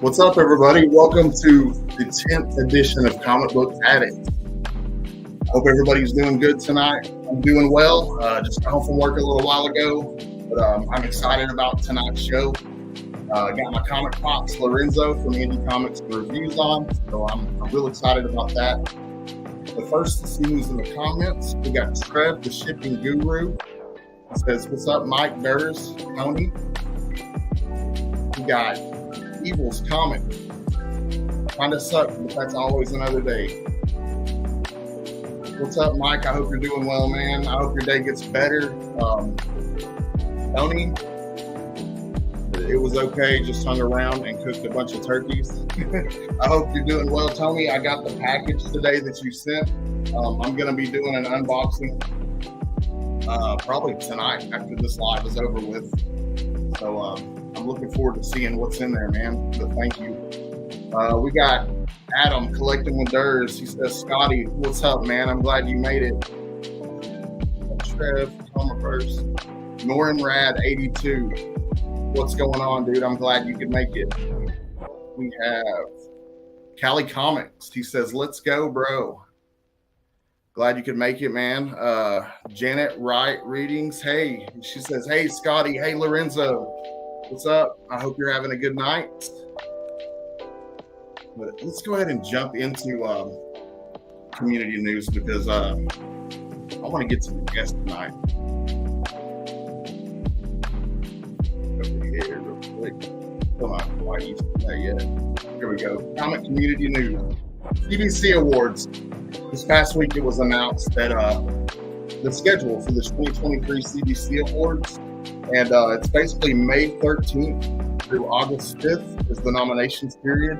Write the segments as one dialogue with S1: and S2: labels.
S1: What's up, everybody? Welcome to the 10th edition of Comicbook Addicts. I hope everybody's doing good tonight. I'm doing well. Just got home from work a little while ago, but I'm excited about tonight's show. Got my comic pops, Lorenzo from Indie Comics and Reviews on, so I'm real excited about that. But first, to see who's in the comments, we got Trev, the shipping guru. He says, "What's up, Mike, Durs, Tony?" We got Evil's Comic. Kind of suck, but that's always another day. What's up, Mike? I hope you're doing well, man. I hope your day gets better. Tony, it was okay. Just hung around and cooked a bunch of turkeys. I hope you're doing well, Tony. I got the package today that you sent. I'm going to be doing an unboxing probably tonight after this live is over with. So I'm looking forward to seeing what's in there, man. But thank you. We got Adam collecting with Durs. He says, "Scotty, what's up, man? I'm glad you made it." Trev, Thomas first. Norin Rad 82. What's going on, dude? I'm glad you could make it. We have Cali Comics. He says, "Let's go, bro." Glad you could make it, man. Janet Wright Readings. Hey, she says, "Hey, Scotty. Hey, Lorenzo. What's up? I hope you're having a good night." But let's go ahead and jump into community news because I want to get to the guest tonight. Over here real quick. Come on, why are you saying that yet? Here we go. Comic community news. CBC Awards. This past week it was announced that the schedule for the 2023 CBC Awards, and it's basically May 13th through August 5th is the nominations period.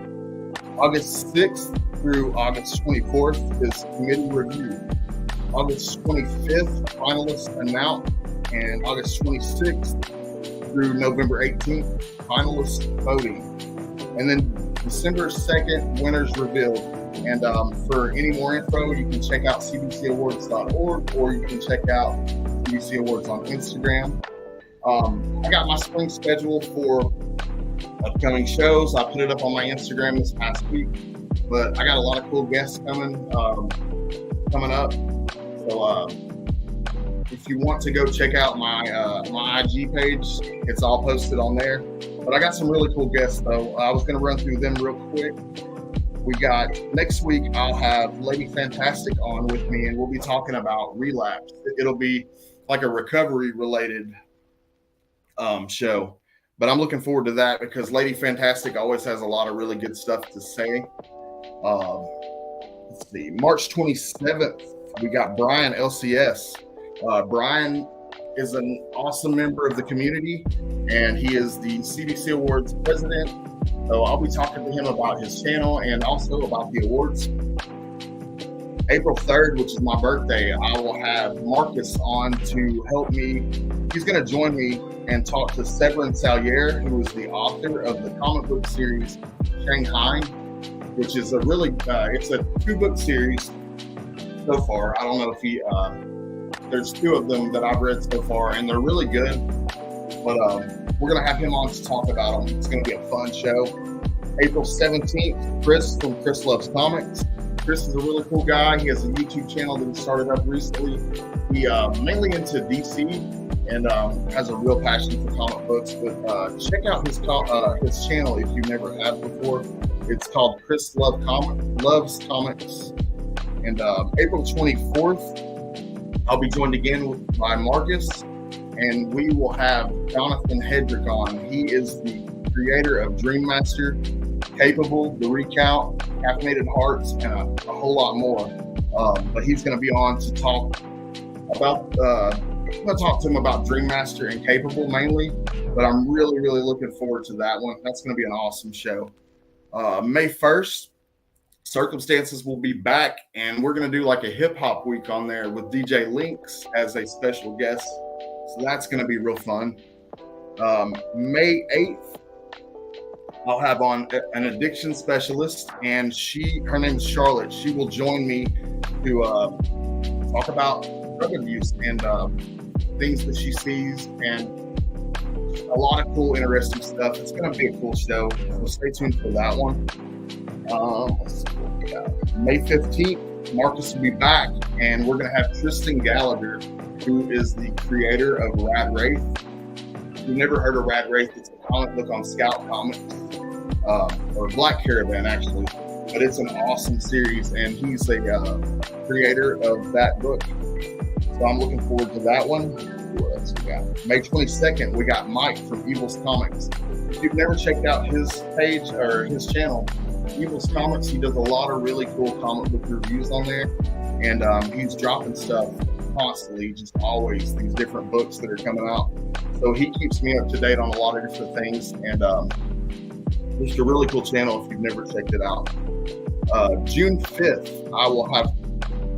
S1: August 6th through August 24th is committee review. August 25th, finalists announced, and August 26th through November 18th, finalists voting. And then December 2nd, winners revealed. And for any more info, you can check out cbcawards.org or you can check out CBC Awards on Instagram. I got my spring schedule for upcoming shows. I put it up on my Instagram this past week, but I got a lot of cool guests coming up. So if you want to go check out my IG page, it's all posted on there. But I got some really cool guests though. I was going to run through them real quick. We got next week, I'll have Lady Fantastic on with me, and we'll be talking about relapse. It'll be like a recovery related show. But I'm looking forward to that because Lady Fantastic always has a lot of really good stuff to say. Let's see, March 27th, we got Brian LCS. Brian is an awesome member of the community, and he is the CBC Awards president. So I'll be talking to him about his channel and also about the awards. April 3rd, which is my birthday, I will have Marcus on to help me. He's going to join me and talk to Severin Sallier, who is the author of the comic book series Shanghai, which is a really, it's a 2-book series so far. I don't know if there's 2 of them that I've read so far, and they're really good. But we're going to have him on to talk about them. It's going to be a fun show. April 17th, Chris from Chris Loves Comics. Chris is a really cool guy. He has a YouTube channel that he started up recently. He mainly into DC and has a real passion for comic books. But check out his channel if you never have before. It's called Chris Loves Comics. And April 24th, I'll be joined again by Marcus, and we will have Jonathan Hedrick on. He is the creator of Dream Master, Capable, The Recount, Caffeinated Hearts, and a whole lot more. But he's going to be on to talk about. I'm going to talk to him about Dream Master and Capable mainly, but I'm really, really looking forward to that one. That's going to be an awesome show. May 1st, Circumstances will be back, and we're going to do like a hip hop week on there with DJ Lynx as a special guest. So that's going to be real fun. May 8th, I'll have on an addiction specialist, and her name is Charlotte. She will join me to talk about drug abuse and things that she sees and a lot of cool, interesting stuff. It's going to be a cool show, so stay tuned for that one. Let's see what we got. May 15th, Marcus will be back, and we're going to have Tristan Gallagher, who is the creator of Rad Wraith. If you've never heard of Rad Wraith, it's a comic book on Scout Comics, or Black Caravan, actually. But it's an awesome series, and he's a creator of that book. So I'm looking forward to that one. What else we got? May 22nd, we got Mike from Evil's Comics. If you've never checked out his page or his channel, Evil's Comics, he does a lot of really cool comic book reviews on there. And he's dropping stuff constantly, just always these different books that are coming out. So he keeps me up to date on a lot of different things. And just a really cool channel if you've never checked it out. June 5th, I will have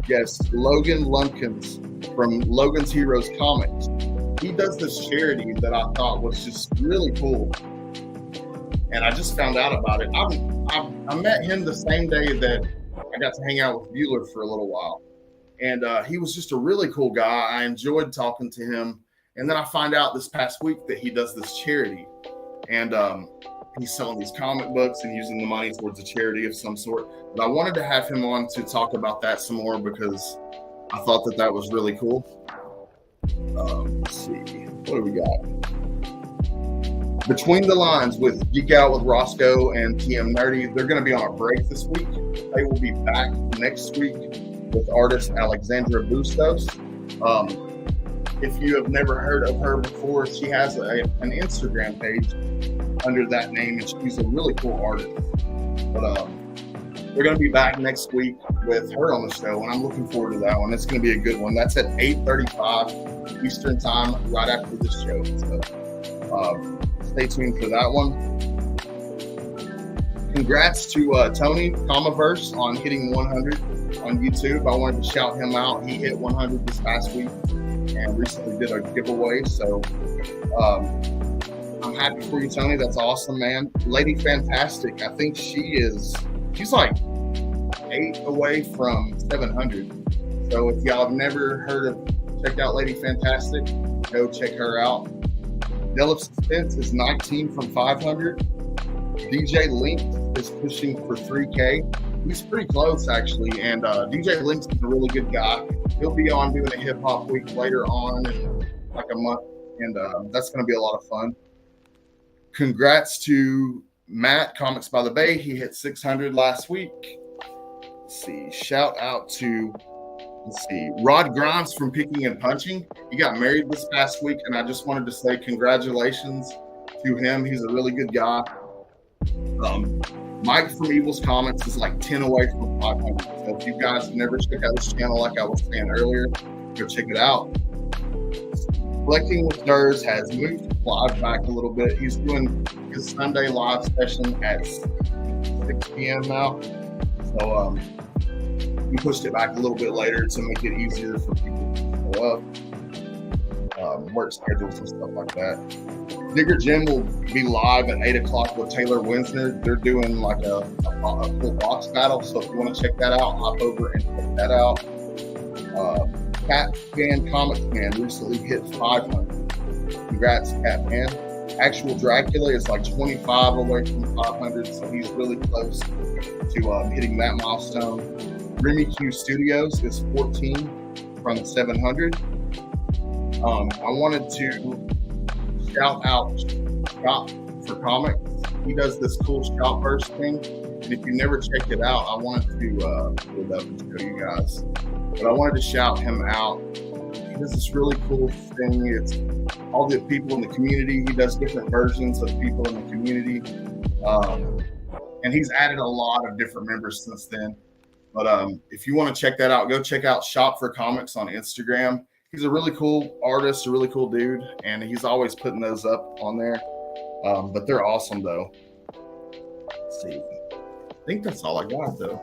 S1: guest Logan Lumpkins from Logan's Heroes Comics. He does this charity that I thought was just really cool, and I just found out about it. I met him the same day that I got to hang out with Bueller for a little while, and he was just a really cool guy. I enjoyed talking to him, and then I find out this past week that he does this charity, and he's selling these comic books and using the money towards a charity of some sort. But I wanted to have him on to talk about that some more because I thought that was really cool. Let's see. What do we got? Between the Lines with Geek Out with Roscoe and TM Nerdy. They're going to be on a break this week. They will be back next week with artist Alexandra Bustos. If you have never heard of her before, she has an Instagram page under that name, and she's a really cool artist. But we're going to be back next week with her on the show, and I'm looking forward to that one. It's going to be a good one. That's at 8:35 Eastern Time, right after this show. So stay tuned for that one. Congrats to Tony Comiverse on hitting 100 on YouTube. I wanted to shout him out. He hit 100 this past week and recently did a giveaway. So I'm happy for you, Tony. That's awesome, man. Lady Fantastic, I think she's like 8 away from 700. So if y'all have never checked out Lady Fantastic, go check her out. Dell of Suspense is 19 from 500. DJ Link is pushing for 3K. He's pretty close, actually. And DJ Link's a really good guy. He'll be on doing a hip hop week later on in like a month. And that's going to be a lot of fun. Congrats to Matt, Comics by the Bay. He hit 600 last week. Let's see. Shout out to, Rod Grimes from Picking and Punching. He got married this past week, and I just wanted to say congratulations to him. He's a really good guy. Mike from Evil's Comics is like 10 away from 500. So if you guys have never checked out his channel, like I was saying earlier, go check it out. Collecting with Durs has moved live back a little bit. He's doing his Sunday live session at 6 p.m. now. So we pushed it back a little bit later to make it easier for people to show up. Work schedules and stuff like that. Digger Jim will be live at 8 o'clock with Taylor Winsner. They're doing like a full box battle. So if you want to check that out, hop over and check that out. Cat Fan Comics Man recently hit 500. Congrats, Cat Fan. Actual Dracula is like 25 away from 500, so he's really close to hitting that milestone. Remy Q Studios is 14 from 700. I wanted to shout out Shop for Comics. He does this cool Shopverse thing, and if you never checked it out, I wanted to pull it up and show you guys. But I wanted to shout him out. He does this really cool thing. It's all the people in the community. He does different versions of people in the community. And he's added a lot of different members since then. But if you want to check that out, go check out Shop for Comics on Instagram. He's a really cool artist, a really cool dude, and he's always putting those up on there. But they're awesome, though. Let's see. I think that's all I got, though.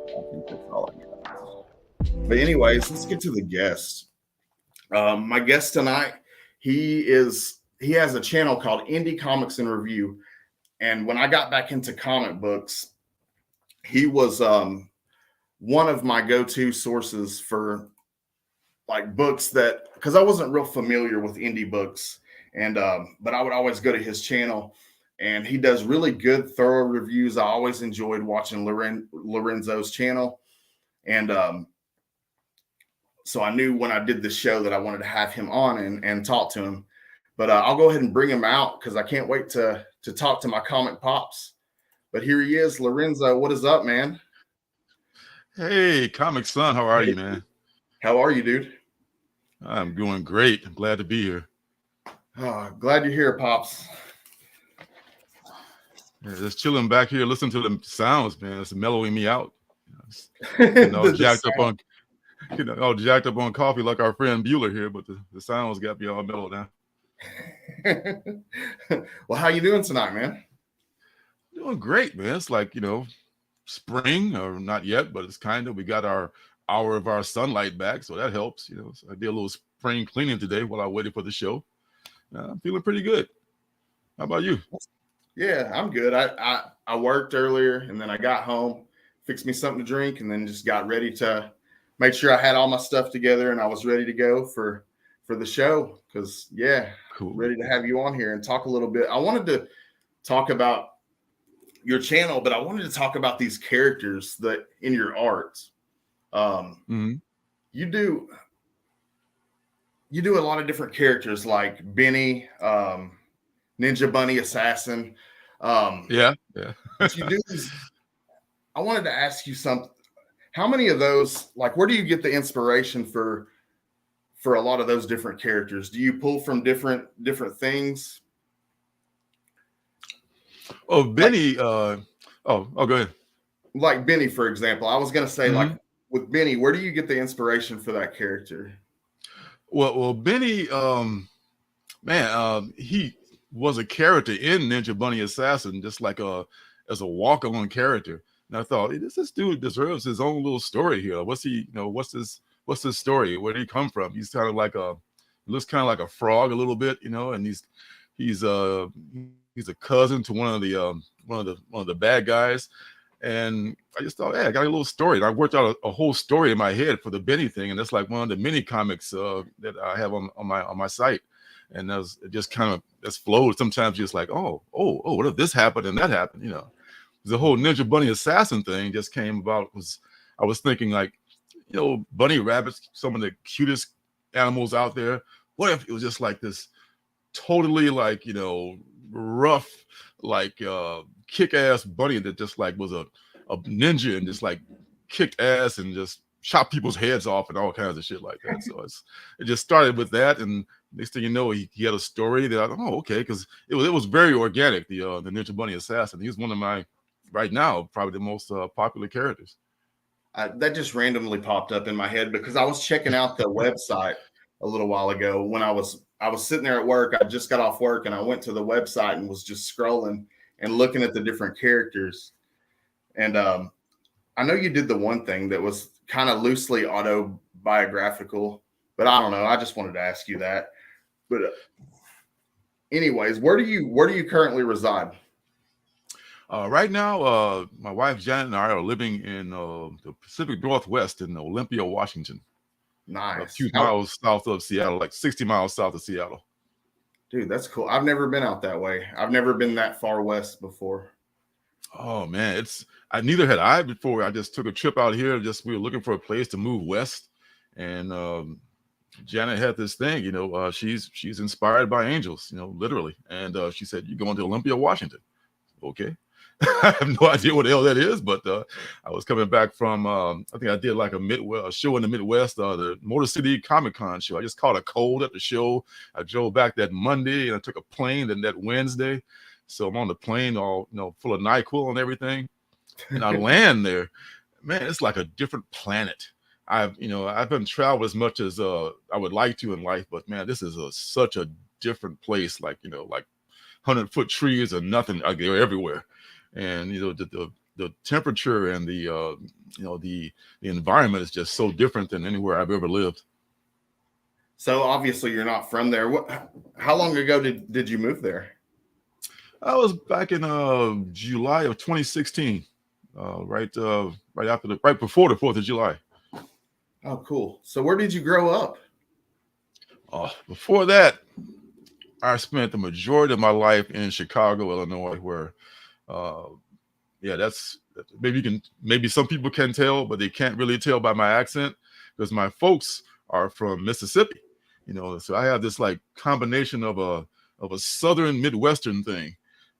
S1: I think that's all I got. But anyways, let's get to the guest. My guest tonight, he has a channel called Indie Comics in Review. And when I got back into comic books, he was one of my go-to sources for like books that, because I wasn't real familiar with indie books. And but I would always go to his channel, and he does really good, thorough reviews. I always enjoyed watching Lorenzo's channel, and so I knew when I did this show that I wanted to have him on and talk to him. But I'll go ahead and bring him out because I can't wait to talk to my comic pops. But here he is, Lorenzo. What is up, man?
S2: Hey, Comic Son, how are you, man?
S1: How are you, dude?
S2: I'm doing great. I'm glad to be here.
S1: Oh, glad you're here, pops.
S2: Yeah, just chilling back here, listening to the sounds, man. It's mellowing me out. All jacked up on, all jacked up on coffee like our friend Bueller here, but the sounds got me all mellowed down.
S1: Well, how you doing tonight, man?
S2: Doing great, man. It's like, spring, or not yet, but it's kind of, we got our hour of our sunlight back, so that helps. So I did a little spring cleaning today while I waited for the show. I'm feeling pretty good. How about you?
S1: Yeah, I'm good. I worked earlier, and then I got home, fixed me something to drink, and then just got ready to make sure I had all my stuff together and I was ready to go for the show. Because
S2: Cool.
S1: Ready to have you on here and talk a little bit. I wanted to talk about your channel, but I wanted to talk about these characters that in your art. You do a lot of different characters like Benny, Ninja Bunny Assassin.
S2: Yeah.
S1: You do these. I wanted to ask you something. How many of those, like, where do you get the inspiration for a lot of those different characters? Do you pull from different things?
S2: Oh, Benny. Go ahead.
S1: Like Benny, for example. I was going to say, like, with Benny, where do you get the inspiration for that character?
S2: Well, Benny, he was a character in Ninja Bunny Assassin, just like as a walk-on character. And I thought, hey, this dude deserves his own little story here. What's his story? Where did he come from? He's kind of like looks kind of like a frog a little bit, and he's a cousin to one of the bad guys. And I just thought, hey, I got a little story. And I worked out a whole story in my head for the Benny thing, and that's like one of the mini comics that I have on my site. And it just kind of flowed. Sometimes just like, oh, what if this happened and that happened? The whole Ninja Bunny Assassin thing just came about. I was thinking like, bunny rabbits, some of the cutest animals out there. What if it was just like this totally like, rough, like kick-ass bunny that just like was a ninja and just like kicked ass and just chopped people's heads off and all kinds of shit like that. So it just started with that, and next thing you know, he had a story that okay, because it was very organic. The Ninja Bunny Assassin. He's one of my, right now, probably the most popular characters.
S1: That just randomly popped up in my head because I was checking out the website a little while ago when I was sitting there at work. I just got off work and I went to the website and was just scrolling and looking at the different characters. And I know you did the one thing that was kind of loosely autobiographical, but I don't know. I just wanted to ask you that. But anyways, where do you currently reside?
S2: Right now, my wife Janet and I are living in the Pacific Northwest in Olympia, Washington.
S1: Nice.
S2: A few miles south of Seattle, like 60 miles south of Seattle.
S1: Dude, that's cool. I've never been out that way. I've never been that far west before.
S2: Oh man, neither had I before. I just took a trip out here. We were looking for a place to move west, and Janet had this thing. She's inspired by angels, literally. And she said, "You're going to Olympia, Washington." Okay. I have no idea what the hell that is, but I was coming back from, I think I did like a show in the Midwest, the Motor City Comic Con show. I just caught a cold at the show. I drove back that Monday and I took a plane then that Wednesday. So I'm on the plane all, full of NyQuil and everything. And I land there, man, it's like a different planet. I haven't traveled as much as I would like to in life, but man, this is such a different place. Like 100-foot trees or nothing. They're everywhere. And the temperature and the environment is just so different than anywhere I've ever lived.
S1: So obviously you're not from there. How long ago did you move there?
S2: I was back in July of 2016, right before the 4th of July.
S1: Oh, cool. So where did you grow up?
S2: Before that, I spent the majority of my life in Chicago, Illinois, where, uh, yeah, that's maybe some people can tell, but they can't really tell by my accent because my folks are from Mississippi, So I have this like combination of a Southern Midwestern thing.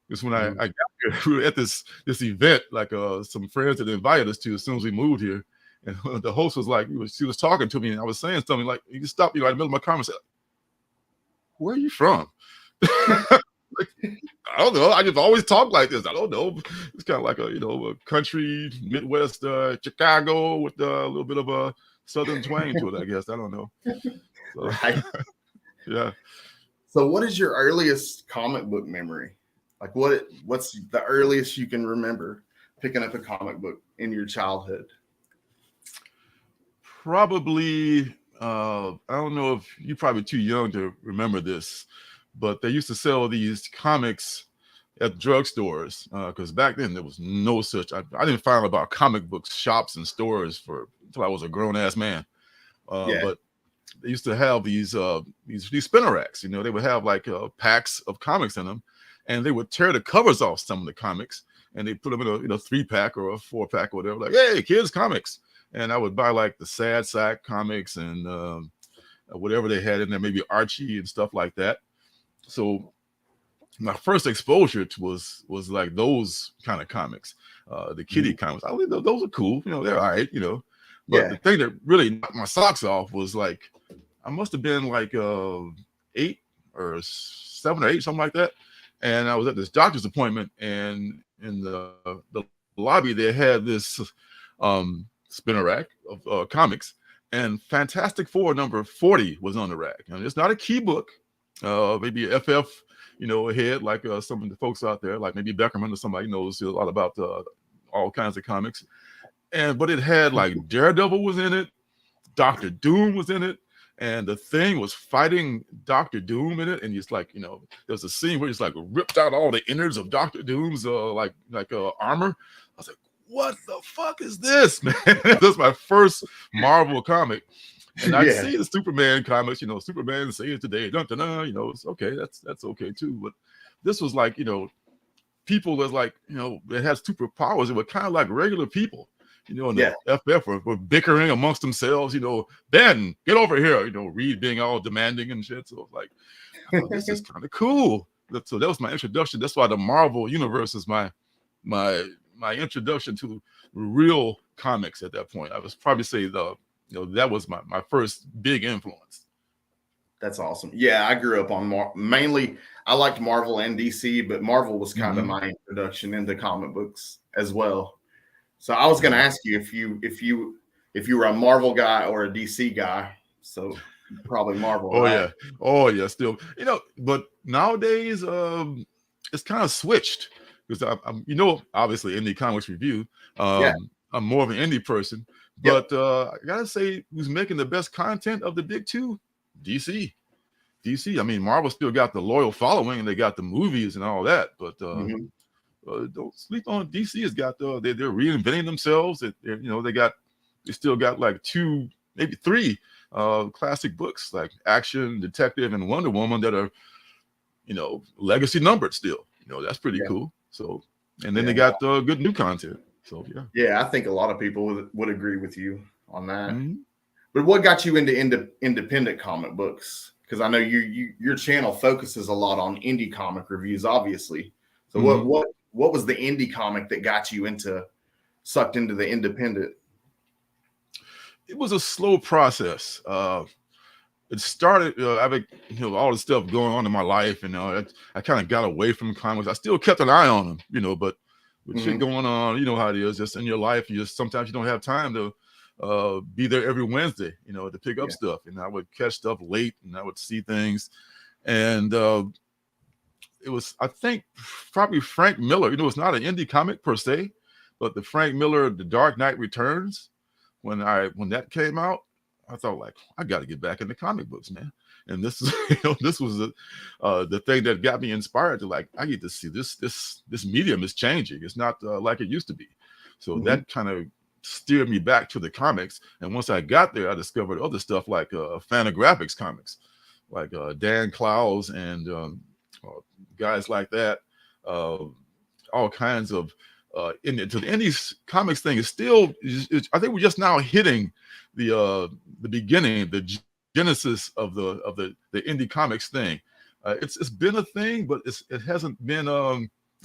S2: Because when I got here, we were at this event, like some friends had invited us to as soon as we moved here, and the host was like, she was talking to me, and I was saying something like, you stopped me right in the middle of my conversation. Where are you from? Like, I don't know. I just always talk like this. I don't know. It's kind of like a country Midwest Chicago with a little bit of a Southern twang to it, I guess. I don't know. So,
S1: Right.
S2: Yeah.
S1: So what is your earliest comic book memory? Like what's the earliest you can remember picking up a comic book in your childhood?
S2: Probably, I don't know if you're probably too young to remember this, but they used to sell these comics at drugstores because back then there was no such. I didn't find out about comic book shops and stores until I was a grown ass man. But they used to have these spinner racks. They would have like packs of comics in them, and they would tear the covers off some of the comics, and they put them in a 3-pack or a 4-pack or whatever. Like, hey, kids, comics. And I would buy like the Sad Sack comics and whatever they had in there, maybe Archie and stuff like that. So my first exposure was like those kind of comics, the kiddie comics. I believe those are cool. They're all right. But the thing that really knocked my socks off was like I must have been like 8 or 7 or 8, something like that. And I was at this doctor's appointment, and in the lobby they had this spinner rack of comics, and Fantastic Four number 40 was on the rack. And it's not a key book, maybe FF, ahead, like some of the folks out there, like maybe Beckerman or somebody knows a lot about all kinds of comics. But it had like Daredevil was in it, Dr. Doom was in it, and the Thing was fighting Dr. Doom in it. And it's like, there's a scene where he's like ripped out all the innards of Dr. Doom's like armor. I was like, what the fuck is this, man? This was my first Marvel comic. And I see the Superman comics, Superman saves today, it's okay, that's okay too. But this was like, people that's like, that has superpowers that were kind of like regular people, and the FF were bickering amongst themselves, Ben, get over here, Reed being all demanding and shit. So like, this is kind of cool. So that was my introduction. That's why the Marvel universe is my introduction to real comics at that point. I was probably say that was my first big influence.
S1: That's awesome. Yeah, I grew up on mainly I liked Marvel and DC, but Marvel was kind of my introduction into comic books as well. So I was going to ask you if you were a Marvel guy or a DC guy. So probably Marvel.
S2: Oh yeah, still. But nowadays it's kind of switched because I'm obviously Indie Comics Review. I'm more of an indie person. But I gotta say, who's making the best content of the big two? DC. I mean, Marvel still got the loyal following, and they got the movies and all that. But don't sleep on DC. Has got they're reinventing themselves. They still got like 2, maybe 3 classic books like Action, Detective, and Wonder Woman that are legacy numbered still. That's pretty cool. So, and then they got good new content. So
S1: I think a lot of people would agree with you on that. But what got you into independent comic books? Because I know your channel focuses a lot on indie comic reviews, obviously. So what was the indie comic that got you sucked into the independent?
S2: It was a slow process. It started, I all the stuff going on in my life, and I kind of got away from comics. I still kept an eye on them, but with shit going on, you know how it is, just in your life, sometimes you don't have time to be there every Wednesday, to pick up stuff. And I would catch stuff late, and I would see things. And it was, I think, probably Frank Miller. It's not an indie comic per se, but the Frank Miller, The Dark Knight Returns, when that came out, I thought, like, I got to get back into comic books, man. And this is, this was the thing that got me inspired to, like, I get to see this medium is changing. It's not like it used to be. So that kind of steered me back to the comics. And once I got there, I discovered other stuff like Fantagraphics comics, Dan Clowes and guys like that. All kinds of to the indies comics thing is still. I think we're just now hitting the beginning, the genesis of the indie comics thing. It's been a thing, but it hasn't been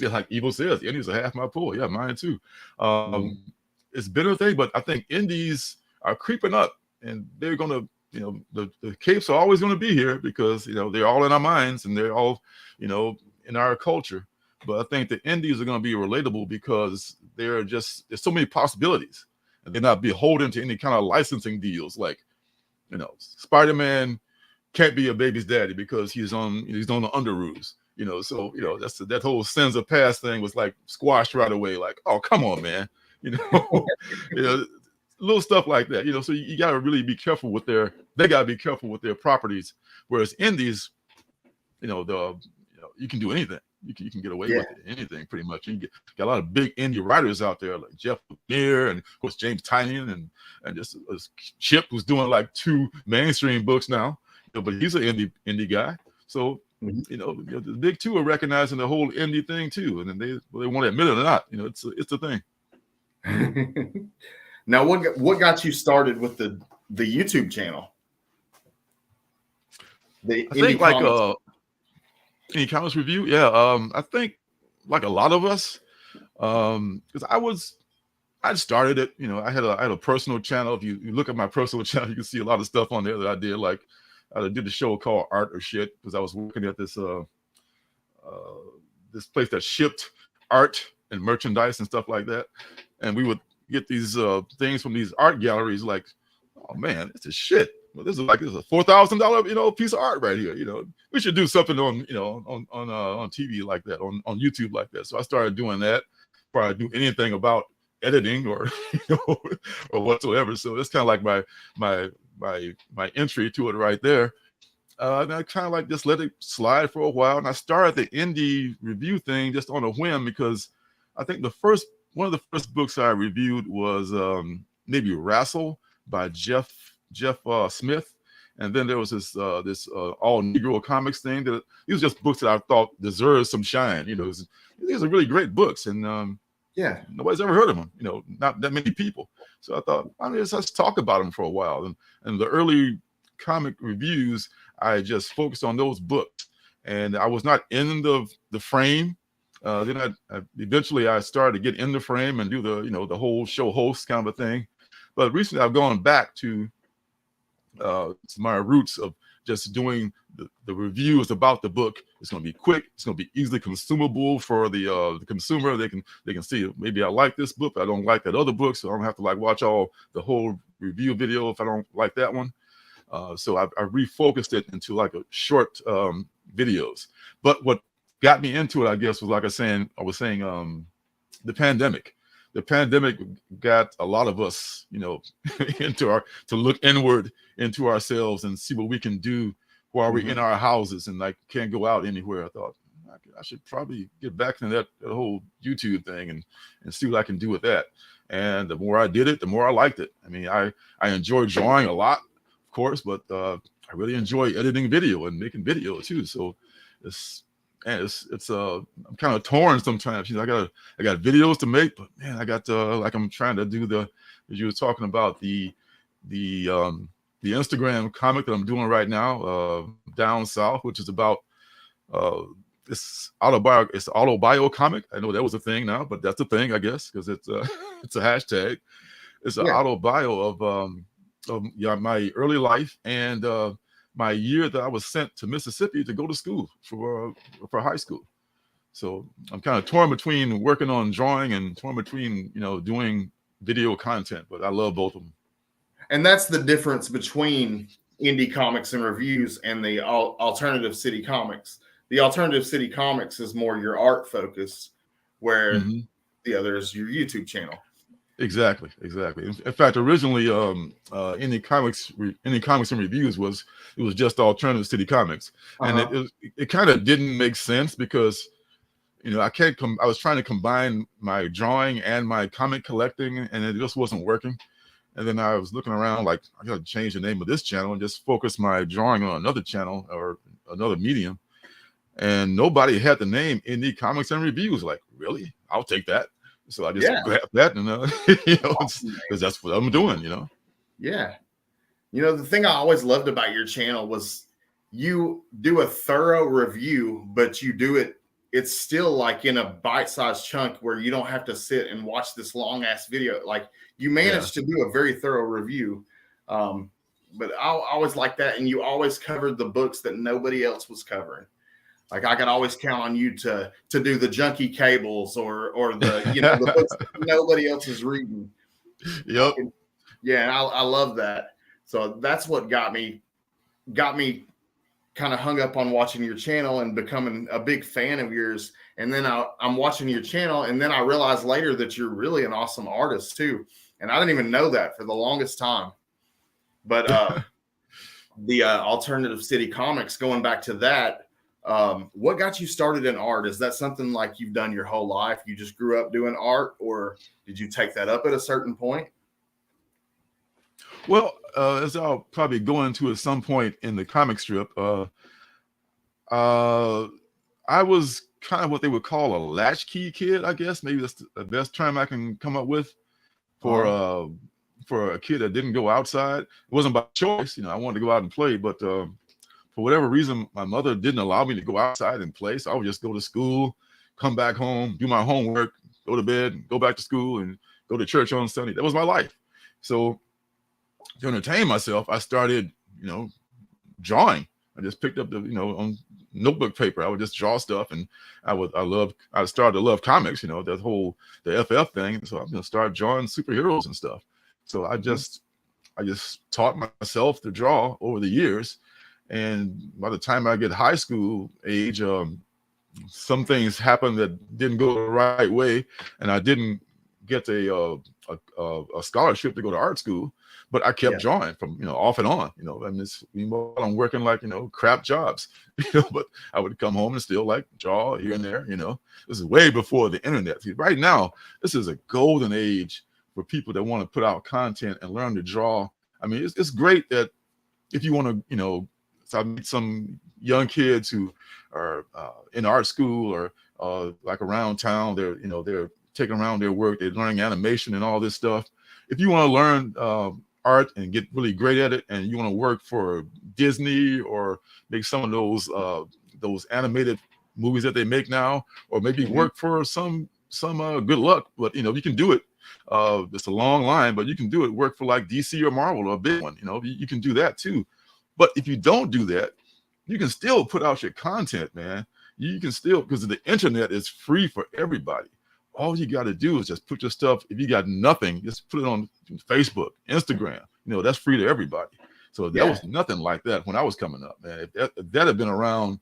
S2: yeah, like Evo says, the indies are half my pull. Yeah, mine too. It's been a thing, but I think indies are creeping up, and they're gonna, the capes are always going to be here because they're all in our minds and they're all in our culture. But I think the indies are going to be relatable because there's so many possibilities, and they're not beholden to any kind of licensing deals. Like, Spider-Man can't be a baby's daddy because he's on the Underoos. So that's that whole sins of past thing was like squashed right away. Like, oh, come on, man. Little stuff like that. So you got to really be careful with they got to be careful with their properties. Whereas indies, you can do anything. You can get away with anything pretty much. You got a lot of big indie writers out there like Jeff Lemire and of course James Tynion and just Chip, who's doing like 2 mainstream books now. But he's an indie guy. So the big 2 are recognizing the whole indie thing too, and then they want to admit it or not. It's the thing.
S1: Now, what got you started with the YouTube channel?
S2: I think like indie comics review. Yeah, I think like a lot of us, because I started it. I had a personal channel. If you look at my personal channel, you can see a lot of stuff on there that I did. Like I did a show called Art or Shit because I was working at this this place that shipped art and merchandise and stuff like that, and we would get these things from these art galleries. Like, oh man, this is shit. Well, this is a $4,000 piece of art right here. We should do something on on TV like that, on YouTube like that. So I started doing that before I knew anything about editing or or whatsoever. So that's kind of like my entry to it right there. And I kind of like just let it slide for a while. And I started the indie review thing just on a whim because I think one of the first books I reviewed was maybe Wrestle by Jeff Smith, and then there was this all Negro comics thing. That these were just books that I thought deserved some shine. These are really great books, and nobody's ever heard of them. Not that many people. So I thought, let's talk about them for a while. And the early comic reviews, I just focused on those books, and I was not in the frame. Then I eventually started to get in the frame and do the whole show host kind of a thing. But recently I've gone back to my roots of just doing the reviews about the book. It's going to be quick. It's going to be easily consumable for the consumer. They can see maybe I like this book, but I don't like that other book, so I don't have to watch the whole review video if I don't like that one. So I refocused it into a short videos. But what got me into it, I guess, was I was saying the pandemic. The pandemic got a lot of us, to look inward into ourselves and see what we can do while we're in our houses and can't go out anywhere. I thought I should probably get back to that whole YouTube thing and see what I can do with that. And the more I did it, the more I liked it. I mean, I enjoy drawing a lot, of course, but I really enjoy editing video and making video too. So I'm kind of torn sometimes. I got videos to make, but man, I got I'm trying to do as you were talking about the Instagram comic that I'm doing right now, Down South, which is about it's autobio comic. I know that was a thing now, but that's a thing, I guess, because it's it's a hashtag. It's an autobio of my early life and my year that I was sent to Mississippi to go to school for high school. So I'm kind of torn between working on drawing and torn between, doing video content, but I love both of them.
S1: And that's the difference between indie comics and reviews and the alternative city comics. The alternative city comics is more your art focus, where the other is your YouTube channel.
S2: Exactly. In fact, originally, indie comics and reviews was just alternative city comics, and it kind of didn't make sense because, I was trying to combine my drawing and my comic collecting, and it just wasn't working. And then I was looking around like, I got to change the name of this channel and just focus my drawing on another channel or another medium. And nobody had the name Indie Comics and Reviews. Like, really? I'll take that. So I just grabbed that and,
S1: Awesome,
S2: because that's what I'm doing,
S1: Yeah. The thing I always loved about your channel was you do a thorough review, but you do it's still like in a bite-sized chunk where you don't have to sit and watch this long ass video. Like you managed to do a very thorough review. But I always like that. And you always covered the books that nobody else was covering. Like I could always count on you to do the Junkie Cables or the, the books that nobody else is reading.
S2: Yep.
S1: Yeah. And I love that. So that's what got me kind of hung up on watching your channel and becoming a big fan of yours. And then I'm watching your channel, and then I realized later that you're really an awesome artist too. And I didn't even know that for the longest time. But the Alternative City Comics, going back to that, what got you started in art? Is that something like you've done your whole life? You just grew up doing art, or did you take that up at a certain point?
S2: Well, as I'll probably go into at some point in the comic strip, I was kind of what they would call a latchkey kid, I guess. Maybe that's the best term I can come up with for a kid that didn't go outside. It wasn't by choice, I wanted to go out and play, but for whatever reason, my mother didn't allow me to go outside and play. So I would just go to school, come back home, do my homework, go to bed, go back to school, and go to church on Sunday. That was my life. So to entertain myself, I started, drawing. I just picked up on notebook paper. I would just draw stuff, and I started to love comics, the FF thing. So I'm gonna start drawing superheroes and stuff. So I just taught myself to draw over the years. And by the time I get high school age, some things happened that didn't go the right way, and I didn't get a scholarship to go to art school. But I kept drawing from, off and on, and it's, I'm working like, crap jobs, but I would come home and still like draw here and there, This is way before the internet. See, right now, this is a golden age for people that want to put out content and learn to draw. I mean, it's great that if you want to, so I meet some young kids who are in art school or like around town, they're taking around their work, they're learning animation and all this stuff. If you want to learn art and get really great at it, and you want to work for Disney or make some of those animated movies that they make now, or maybe work for some Good Luck, but you can do it. It's a long line, but you can do it. Work for like DC or Marvel or a big one. You can do that too. But if you don't do that, you can still put out your content, man. You can still, because the internet is free for everybody. All you got to do is just put your stuff. If you got nothing, just put it on Facebook, Instagram. That's free to everybody. So there was nothing like that when I was coming up, man. If that had been around,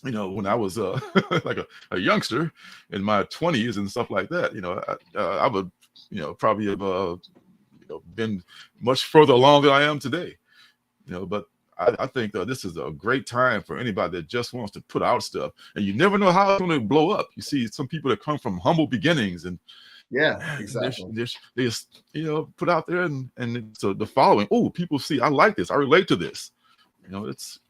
S2: when I was like a youngster in my 20s and stuff like that, I would, probably have, been much further along than I am today. But I think this is a great time for anybody that just wants to put out stuff, and you never know how it's going to blow up. You see some people that come from humble beginnings, and
S1: exactly.
S2: They just put out there, and so the following. Oh, people see, I like this, I relate to this. It's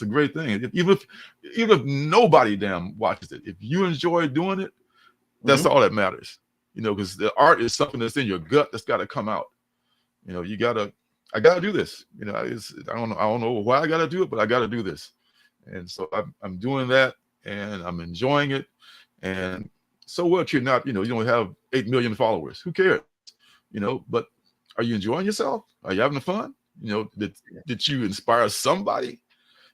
S2: a great thing. Even if nobody damn watches it, if you enjoy doing it, that's all that matters. Because the art is something that's in your gut that's got to come out. I gotta do this. I don't know why I gotta do it, but I gotta do this. And so I'm doing that, and I'm enjoying it. And so what? You're not, you don't have 8 million followers. Who cares? But are you enjoying yourself? Are you having fun? Did you inspire somebody?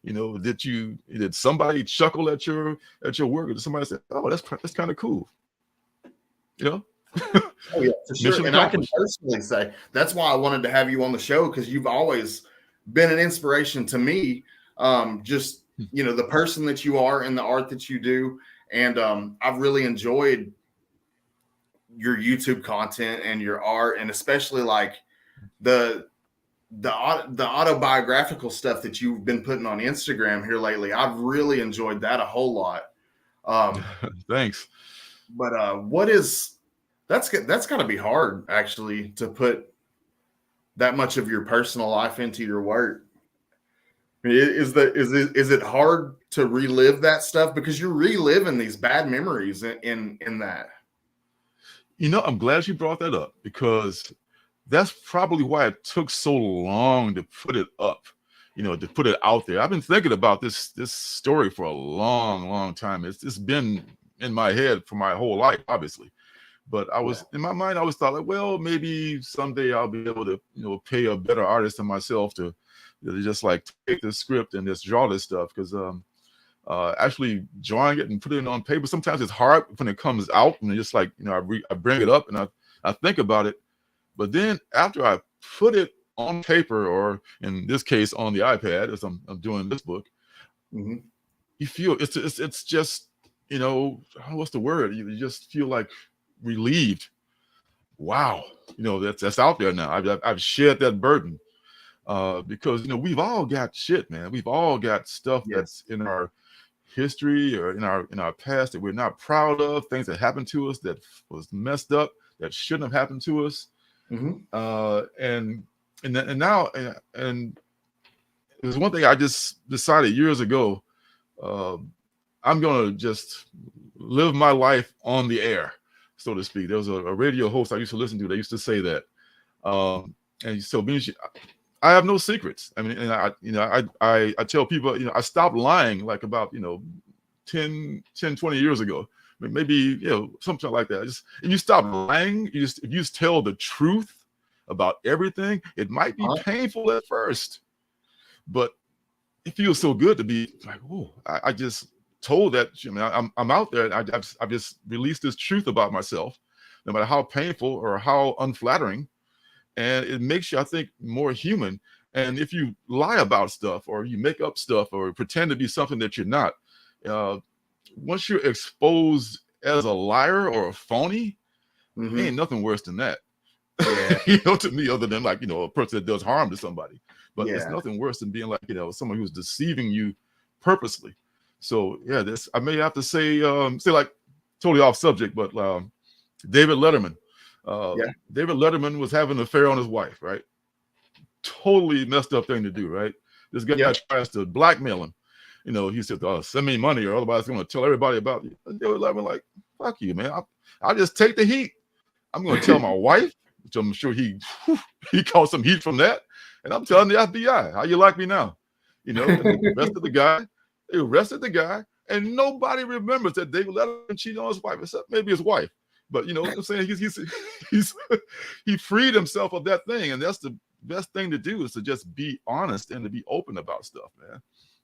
S2: Did somebody chuckle at your work? Or did somebody say, "Oh, that's kind of cool"?
S1: Oh yeah, for sure. And I can personally say that's why I wanted to have you on the show, because you've always been an inspiration to me. Just the person that you are and the art that you do, and I've really enjoyed your YouTube content and your art, and especially like the autobiographical stuff that you've been putting on Instagram here lately. I've really enjoyed that a whole lot.
S2: Thanks.
S1: But that's got to be hard, actually, to put that much of your personal life into your work. Is it hard to relive that stuff, because you're reliving these bad memories in that?
S2: I'm glad you brought that up, because that's probably why it took so long to put it up, to put it out there. I've been thinking about this story for a long, long time. It's been in my head for my whole life, obviously. But in my mind, I always thought, like, well, maybe someday I'll be able to, pay a better artist than myself to just like take the script and just draw this stuff. Because actually drawing it and putting it on paper, sometimes it's hard when it comes out, and just like, I bring it up and I think about it. But then after I put it on paper, or in this case on the iPad, as I'm doing this book,
S1: mm-hmm.
S2: you feel it's just, what's the word? You just feel like relieved. Wow, that's out there now. I've shed that burden, because we've all got shit, man. We've all got stuff that's in our history or in our past that we're not proud of, things that happened to us that was messed up, that shouldn't have happened to us.
S1: Mm-hmm.
S2: And now there's one thing I just decided years ago. I'm gonna just live my life on the air, so to speak. There was a radio host I used to listen to. They used to say that, and so I have no secrets. I mean, and I tell people, I stopped lying like about 10, 20 years ago. Maybe something like that. If you stop lying, if you just tell the truth about everything, it might be painful at first, but it feels so good to be like, oh, I just told that. I'm out there, and I've just released this truth about myself, no matter how painful or how unflattering, and it makes you, I think, more human. And if you lie about stuff, or you make up stuff, or pretend to be something that you're not, once you're exposed as a liar or a phony,
S1: mm-hmm.
S2: ain't nothing worse than that.
S1: Yeah.
S2: To me, other than like, a person that does harm to somebody. But it's
S1: Yeah.
S2: nothing worse than being like, someone who's deceiving you purposely. So yeah, I may have to say like totally off subject, but David Letterman. David Letterman was having an affair on his wife, right? Totally messed up thing to do, right? This guy tries to blackmail him. He said, send me money, or otherwise I'm going to tell everybody about you. And David Letterman, like, fuck you, man. I'll just take the heat. I'm going to tell my wife, which I'm sure he caught some heat from that. And I'm telling the FBI, how you like me now? And they arrested the guy, and nobody remembers that David Letterman cheated on his wife, except maybe his wife. But what I'm saying, he freed himself of that thing, and that's the best thing to do, is to just be honest and to be open about stuff, man.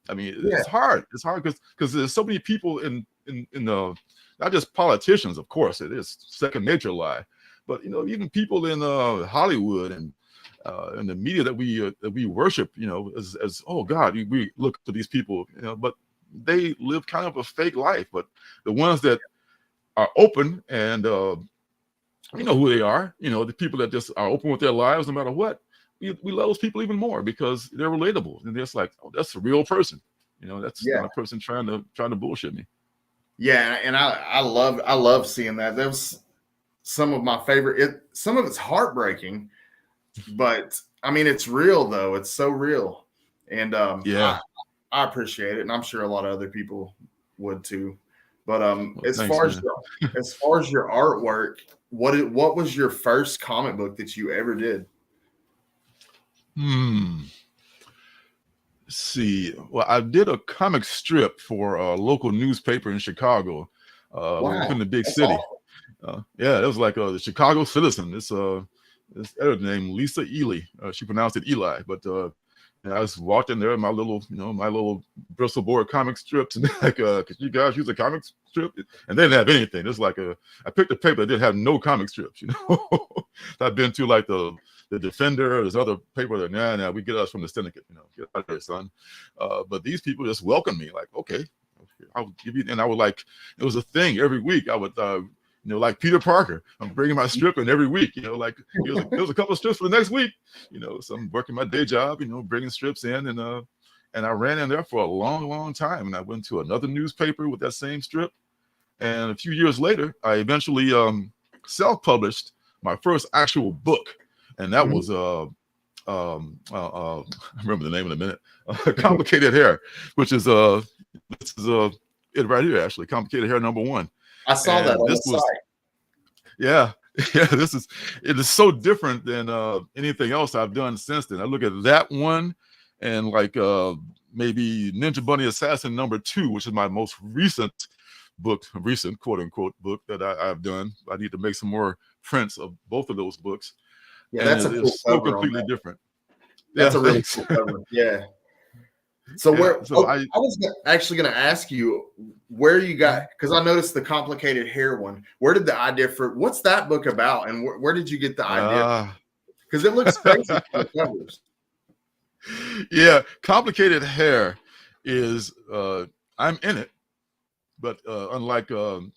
S2: I mean, it's hard. It's hard because there's so many people in the, not just politicians, of course, it is second nature lie, but even people in Hollywood and in the media that we worship, as oh God, we look to these people, but they live kind of a fake life. But the ones that are open and who they are, the people that just are open with their lives no matter what, we love those people even more, because they're relatable, and they're just like, oh, that's a real person. That's not a person trying to bullshit me.
S1: Yeah, and I love seeing that. There's some of my favorite. Some of it's heartbreaking, but I mean, it's real though. It's so real, and I appreciate it, and I'm sure a lot of other people would too. But as far as your artwork, what was your first comic book that you ever did?
S2: Let's see. Well, I did a comic strip for a local newspaper in Chicago, in the big city. Awesome. It was like the Chicago Citizen. This editor named Lisa Ely. She pronounced it Eli, but I was walked in there in my little bristle board comic strips, and like, could you guys use a comic strip? And they didn't have anything. It's like I picked a paper that didn't have no comic strips. I've been to like the Defender. There's other paper that nah, we get us from the Syndicate. Get out of there, son. But these people just welcomed me, like, okay, I'll give you. And I would like, it was a thing every week. I would. Like Peter Parker, I'm bringing my strip in every week. Like it was a couple of strips for the next week. So I'm working my day job. Bringing strips in, and I ran in there for a long, long time. And I went to another newspaper with that same strip. And a few years later, I eventually self-published my first actual book, and that was I remember the name in a minute. Complicated Hair, which is this is it right here actually. Complicated Hair #1.
S1: I saw that
S2: And
S1: on the
S2: this was
S1: site.
S2: yeah. Yeah, it is so different than anything else I've done since then. I look at that one and like maybe Ninja Bunny Assassin #2, which is my most recent quote unquote book that I've done. I need to make some more prints of both of those books.
S1: Yeah,
S2: And
S1: that's a
S2: it
S1: cool
S2: is so
S1: cover on
S2: completely
S1: that.
S2: different.
S1: That's
S2: Yeah,
S1: a really
S2: thanks.
S1: cool cover. Yeah. So
S2: Yeah,
S1: where?
S2: so
S1: Oh, I was actually going to ask you where you got, because I noticed the Complicated Hair one. Where did the idea for? What's that book about, and where did you get the idea? Because it looks crazy from the covers.
S2: Yeah, Complicated Hair is I'm in it, but unlike the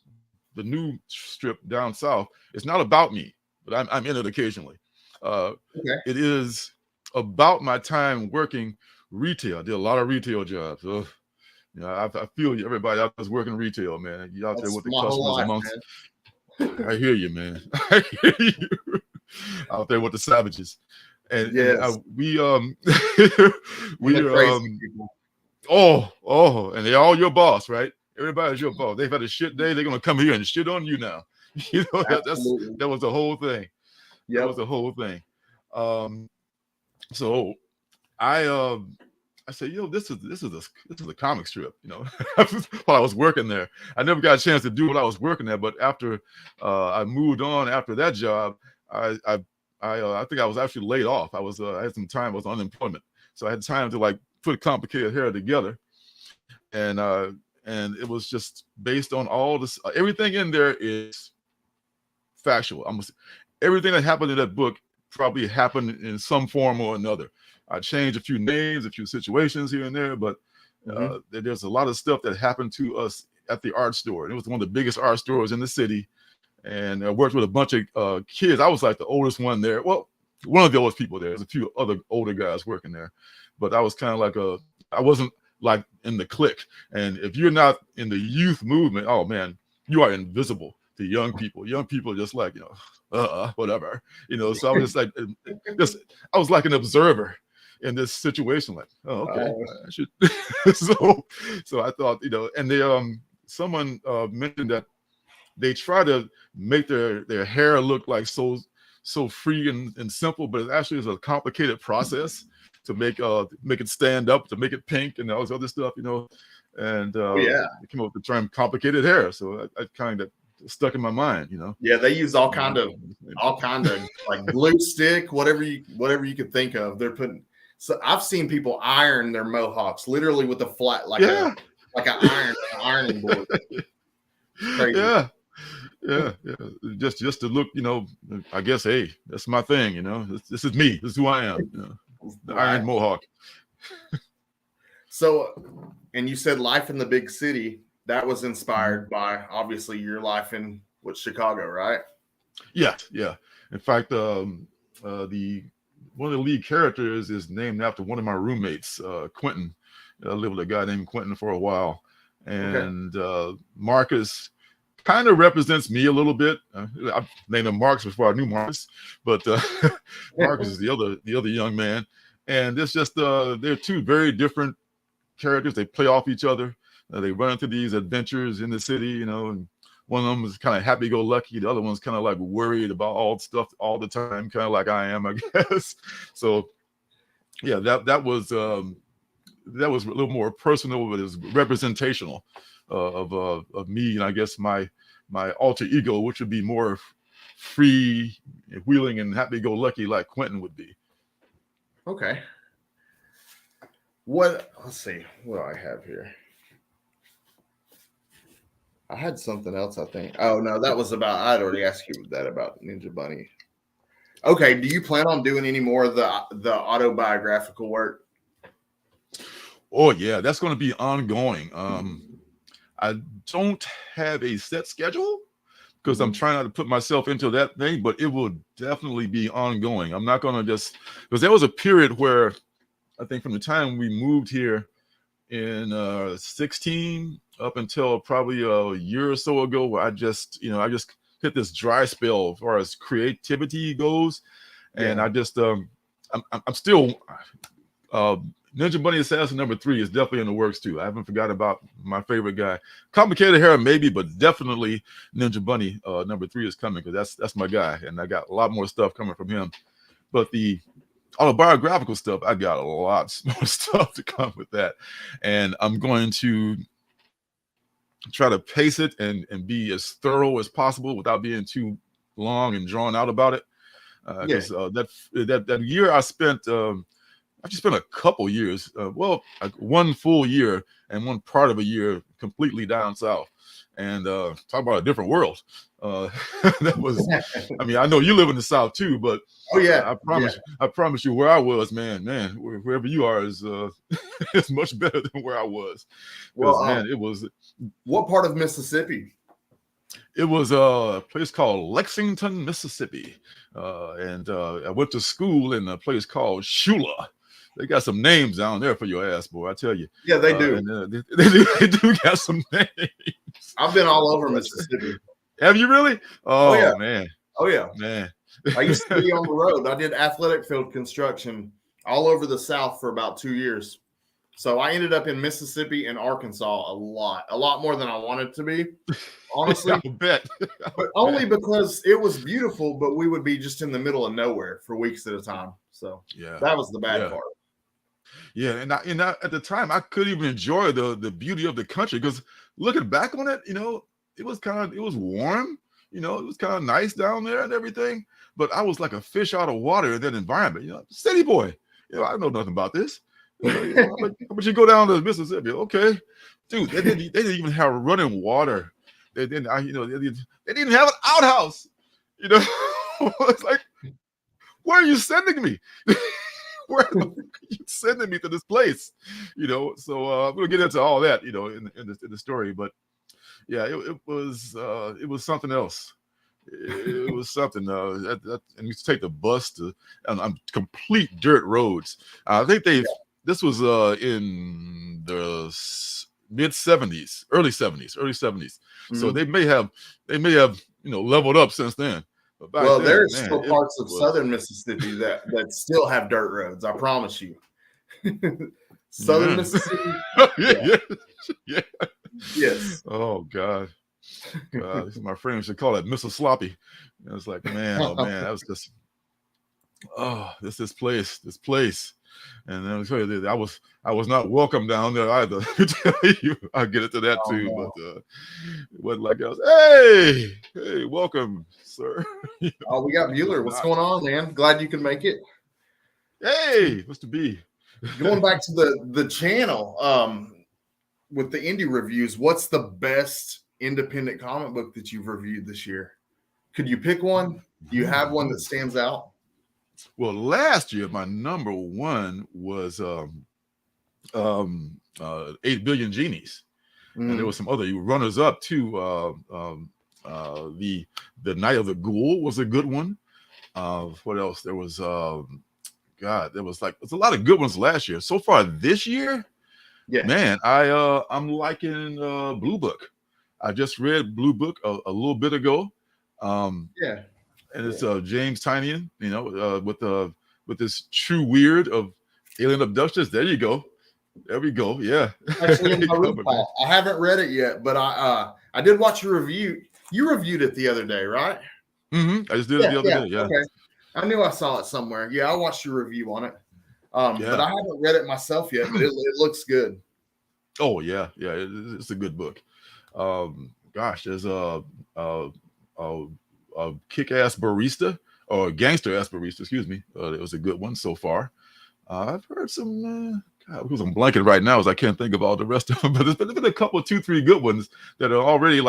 S2: new strip down south, it's not about me, but I'm in it occasionally.
S1: Okay.
S2: It is about my time working retail. I did a lot of retail jobs. Ugh. You know, I feel you, everybody out there's working retail, man. You out there
S1: That's
S2: with the
S1: my whole
S2: customers
S1: life,
S2: amongst.
S1: man.
S2: I hear you, man. I hear you. Out there with the savages, and
S1: Yes.
S2: we
S1: And the
S2: we
S1: crazy people.
S2: and they're all your boss, right? Everybody's your boss. They've had a shit day. They're gonna come here and shit on you now. You know
S1: Absolutely.
S2: that was the whole thing. That was
S1: Yep.
S2: the whole thing. So I I said, this is a comic strip, while I was working there. I never got a chance to do what I was working there, but after I moved on after that job, I think I was actually laid off. I had some time, I was on unemployment. So I had time to like put Complicated Hair together. And it was just based on all this, everything in there is factual. Everything that happened in that book probably happened in some form or another. I changed a few names, a few situations here and there, but there's a lot of stuff that happened to us at the art store. And it was one of the biggest art stores in the city. And I worked with a bunch of kids. I was like the oldest one there. Well, one of the oldest people there. There's a few other older guys working there. But I was kind of like I wasn't like in the clique. And if you're not in the youth movement, oh man, you are invisible to young people. Young people are just like, whatever. So I was just like, I was like an observer in this situation, like, oh, okay, I should. so I thought, and they someone mentioned that they try to make their hair look like so free and simple, but it actually is a complicated process to make it stand up, to make it pink and all this other stuff, and they came up with the term complicated hair. So I kind of stuck in my mind,
S1: Yeah, they use all kind of like glue stick, whatever you could think of. They're putting. So I've seen people iron their mohawks literally with a flat, like an ironing board. Crazy.
S2: Yeah. Just to look, I guess, hey, that's my thing, This is me. This is who I am. The iron mohawk.
S1: So, and you said Life in the Big City. That was inspired by obviously your life in Chicago, right?
S2: Yeah. In fact, one of the lead characters is named after one of my roommates, Quentin. I lived with a guy named Quentin for a while, and Marcus kind of represents me a little bit. I named him Marcus before I knew Marcus, but Marcus is the other young man, and it's just they're two very different characters. They play off each other. They run into these adventures in the city, and one of them is kind of happy-go-lucky. The other one's kind of like worried about all stuff all the time, kind of like I am, I guess. So, yeah, that was a little more personal, but it was representational of me, and I guess my alter ego, which would be more free wheeling and happy-go-lucky, like Quentin would be.
S1: Okay. Let's see. What do I have here? I had something else, I think. Oh, no, that was I'd already asked you that about Ninja Bunny. Okay, do you plan on doing any more of the autobiographical work?
S2: Oh, yeah, that's going to be ongoing. I don't have a set schedule because I'm trying not to put myself into that thing, but it will definitely be ongoing. I'm not going to because there was a period where I think from the time we moved here in 16 up until probably a year or so ago, where I just hit this dry spell as far as creativity goes. And I just, I I'm still uh, Ninja Bunny Assassin #3 is definitely in the works too. I haven't forgot about my favorite guy. Complicated Hair maybe, but definitely Ninja Bunny #3 is coming because that's my guy, and I got a lot more stuff coming from him. But the autobiographical stuff, I got a lot more stuff to come with that, and I'm going to try to pace it and be as thorough as possible without being too long and drawn out about it. Because that year I spent. I just spent a couple years, like 1 full year and one part of a year completely down south, and talk about a different world. That was, I mean, I know you live in the South too, but
S1: oh yeah,
S2: I promise you, where I was, man, wherever you are is is much better than where I was. Because man, it was.
S1: What part of Mississippi?
S2: It was a place called Lexington, Mississippi, and I went to school in a place called Shula. They got some names down there for your ass, boy. I tell you.
S1: Yeah, they do.
S2: And, they do got some names.
S1: I've been all over Mississippi.
S2: Have you really? Oh
S1: yeah,
S2: man.
S1: Oh yeah,
S2: man.
S1: I used to be on the road. I did athletic field construction all over the South for about 2 years. So I ended up in Mississippi and Arkansas a lot more than I wanted to be, honestly.
S2: I bet.
S1: But only because it was beautiful, but we would be just in the middle of nowhere for weeks at a time. So
S2: yeah,
S1: that was the bad part.
S2: Yeah, and at the time I couldn't even enjoy the beauty of the country because looking back on it, it was warm, it was kind of nice down there and everything. But I was like a fish out of water in that environment, city boy. I know nothing about this. But you go down to Mississippi, okay, dude. They didn't even have running water. They didn't have an outhouse. It's like, where are you sending me? Where are you sending me to this place? So we'll get into all that, in the story. But yeah, it was something else. It was something. And you take the bus to complete dirt roads. I think this was in the mid 70s, early 70s. Mm-hmm. So they may have leveled up since then.
S1: Well, there's still parts of southern Mississippi that still have dirt roads. I promise you. Southern Mississippi.
S2: Yeah. Yes. Oh God. My friends should call it Mrs. Sloppy. It's like, man, that was just this place. And I'll tell you, I was not welcome down there either. I'll get into that too. No. But it wasn't like I was, hey, welcome, sir.
S1: Oh, we got Bueller. What's going on, man? Glad you can make it.
S2: Hey, Mr. B.
S1: Going back to the channel, with the indie reviews, what's the best independent comic book that you've reviewed this year? Could you pick one? Do you have one that stands out?
S2: Well, last year my number one was 8 Billion Genies, and there was some other runners up too. The Night of the Ghoul was a good one. What else? There was there's a lot of good ones last year. So far this year, man, I'm liking Blue Book. I just read Blue Book a little bit ago. And it's James Tynion, with this true weird of alien abductions. There you go. There we go. Yeah.
S1: Actually, in my room pile. I haven't read it yet, but I did watch your review. You reviewed it the other day, right?
S2: Mm-hmm. I just did it the other day. Yeah.
S1: Okay. I knew I saw it somewhere. Yeah, I watched your review on it. But I haven't read it myself yet. But it looks good.
S2: Oh yeah, it's a good book. There's a kick-ass barista or gangster-ass barista. Excuse me. It was a good one so far. I've heard some. Because I'm blanking right now, as I can't think of all the rest of them. But there's been a couple, 2-3 good ones that are already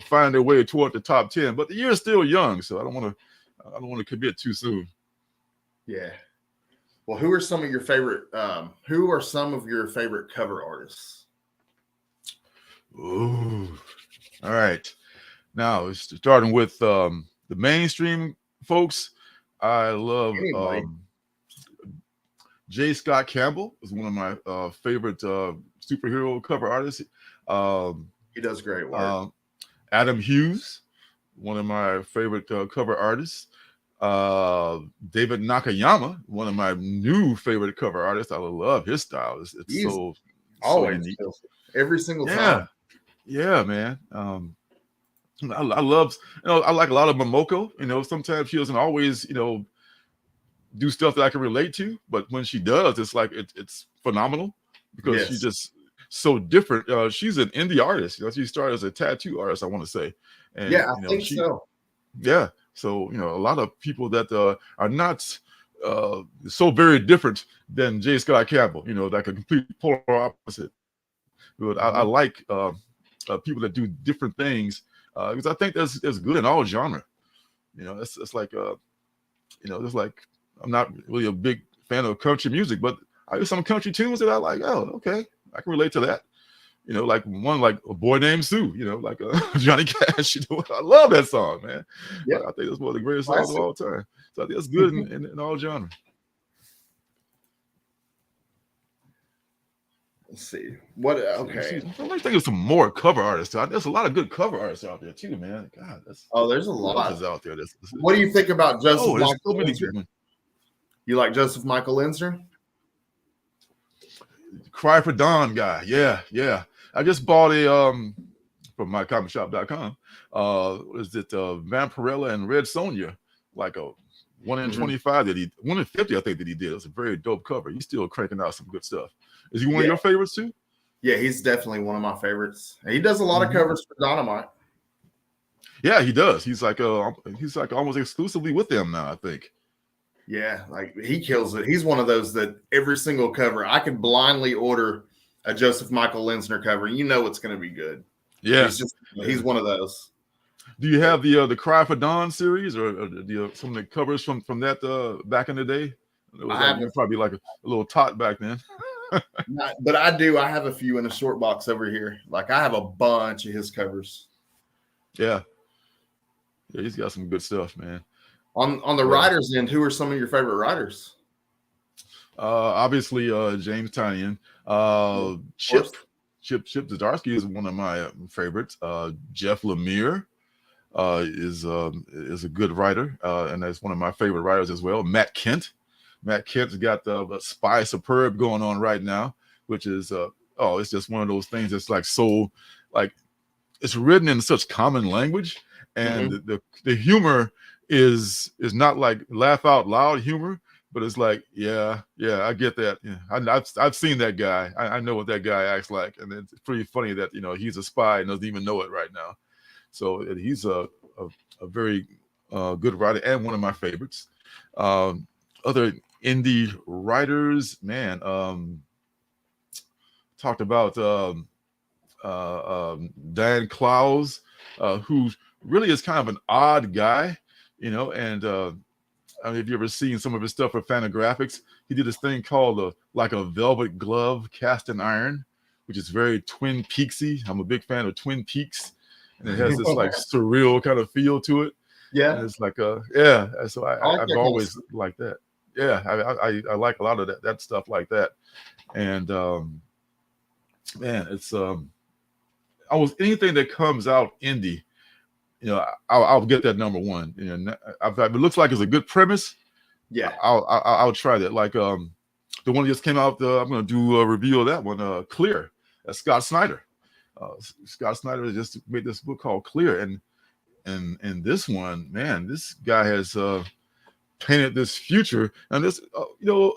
S2: find their way toward the top 10. But the year is still young, so I don't want to commit too soon.
S1: Yeah. Well, who are some of your favorite? Who are some of your favorite cover artists?
S2: Ooh. All right. Now, starting with the mainstream folks, I love J. Scott Campbell is one of my favorite superhero cover artists.
S1: He does great work.
S2: Adam Hughes, one of my favorite cover artists. David Nakayama, one of my new favorite cover artists. I love his style. It's
S1: He's
S2: so
S1: always
S2: unique.
S1: kills it every single
S2: Yeah,
S1: time.
S2: yeah, man. I love, I like a lot of Momoko. Sometimes she doesn't always, do stuff that I can relate to, but when she does, it's like it's phenomenal because she's
S1: Yes.
S2: just so different. She's an indie artist. She started as a tattoo artist, I want to say, and
S1: Yeah, I think so.
S2: yeah. So a lot of people that are not so very different than J. Scott Campbell, like a complete polar opposite. But I
S1: Mhm.
S2: like people that do different things because I think that's good in all genre. It's like it's like I'm not really a big fan of country music, but I hear some country tunes that I like. Oh, okay, I can relate to that. Like one like A Boy Named Sue. Like Johnny Cash. I love that song, man.
S1: Yep.
S2: I think that's one of the greatest songs of
S1: Classic.
S2: all time. So I think it's good in all genres.
S1: Let's see. What
S2: See,
S1: okay.
S2: let me think of some more cover artists. There's a lot of good cover artists out there too, man. God,
S1: Oh, there's a
S2: who else
S1: lot.
S2: is out there?
S1: What do you think about Joseph
S2: There's so
S1: Michael
S2: many
S1: Linsner?
S2: good ones.
S1: You like Joseph Michael Linsner?
S2: Cry for Dawn guy. Yeah. I just bought a from mycomicshop.com. What is it? Vampirella and Red Sonja, like a 1 in
S1: Mhm.
S2: 25 1 in 50, I think that he did. It's a very dope cover. He's still cranking out some good stuff. Is he one of
S1: Yeah.
S2: your favorites too?
S1: Yeah, he's definitely one of my favorites. And he does a lot of covers for Dynamite.
S2: Yeah, he does. He's like almost exclusively with them now, I think.
S1: Yeah, like he kills it. He's one of those that every single cover I could blindly order a Joseph Michael Linsner cover, and you know it's going to be good.
S2: Yeah.
S1: He's one of those.
S2: Do you have the Cry for Dawn series or some of the covers from that back in the day? It was like you probably like a little tot back then.
S1: But I do. I have a few in a short box over here. Like I have a bunch of his covers.
S2: Yeah, he's got some good stuff, man.
S1: On the writers' end, who are some of your favorite writers?
S2: Obviously, James Tynion. Chip Zdarsky is one of my favorites. Jeff Lemire is a good writer, and that's one of my favorite writers as well. Matt Kent's got the Spy Superb going on right now, which is it's just one of those things that's like so like it's written in such common language, and the humor is not like laugh out loud humor, but it's like yeah, I get that. Yeah, I've seen that guy. I know what that guy acts like, and it's pretty funny that he's a spy and doesn't even know it right now. So he's a very good writer and one of my favorites. Other indie writers, man, talked about Dan Clowes, who really is kind of an odd guy, and I mean, if you ever seen some of his stuff for Fantagraphics, he did this thing called like a velvet glove cast in iron, which is very Twin Peaksy. I'm a big fan of Twin Peaks, and it has this like surreal kind of feel to it.
S1: Yeah,
S2: and it's like yeah. So I've
S1: like
S2: always liked that. Yeah, I like a lot of that stuff like that, and man, it's anything that comes out indie, I'll get that number one. If it looks like it's a good premise,
S1: yeah,
S2: I'll try that. Like the one that just came out, I'm going to do a review of that one. Clear, that's Scott Snyder. Scott Snyder just made this book called Clear, and this one, man, this guy has painted this future, and this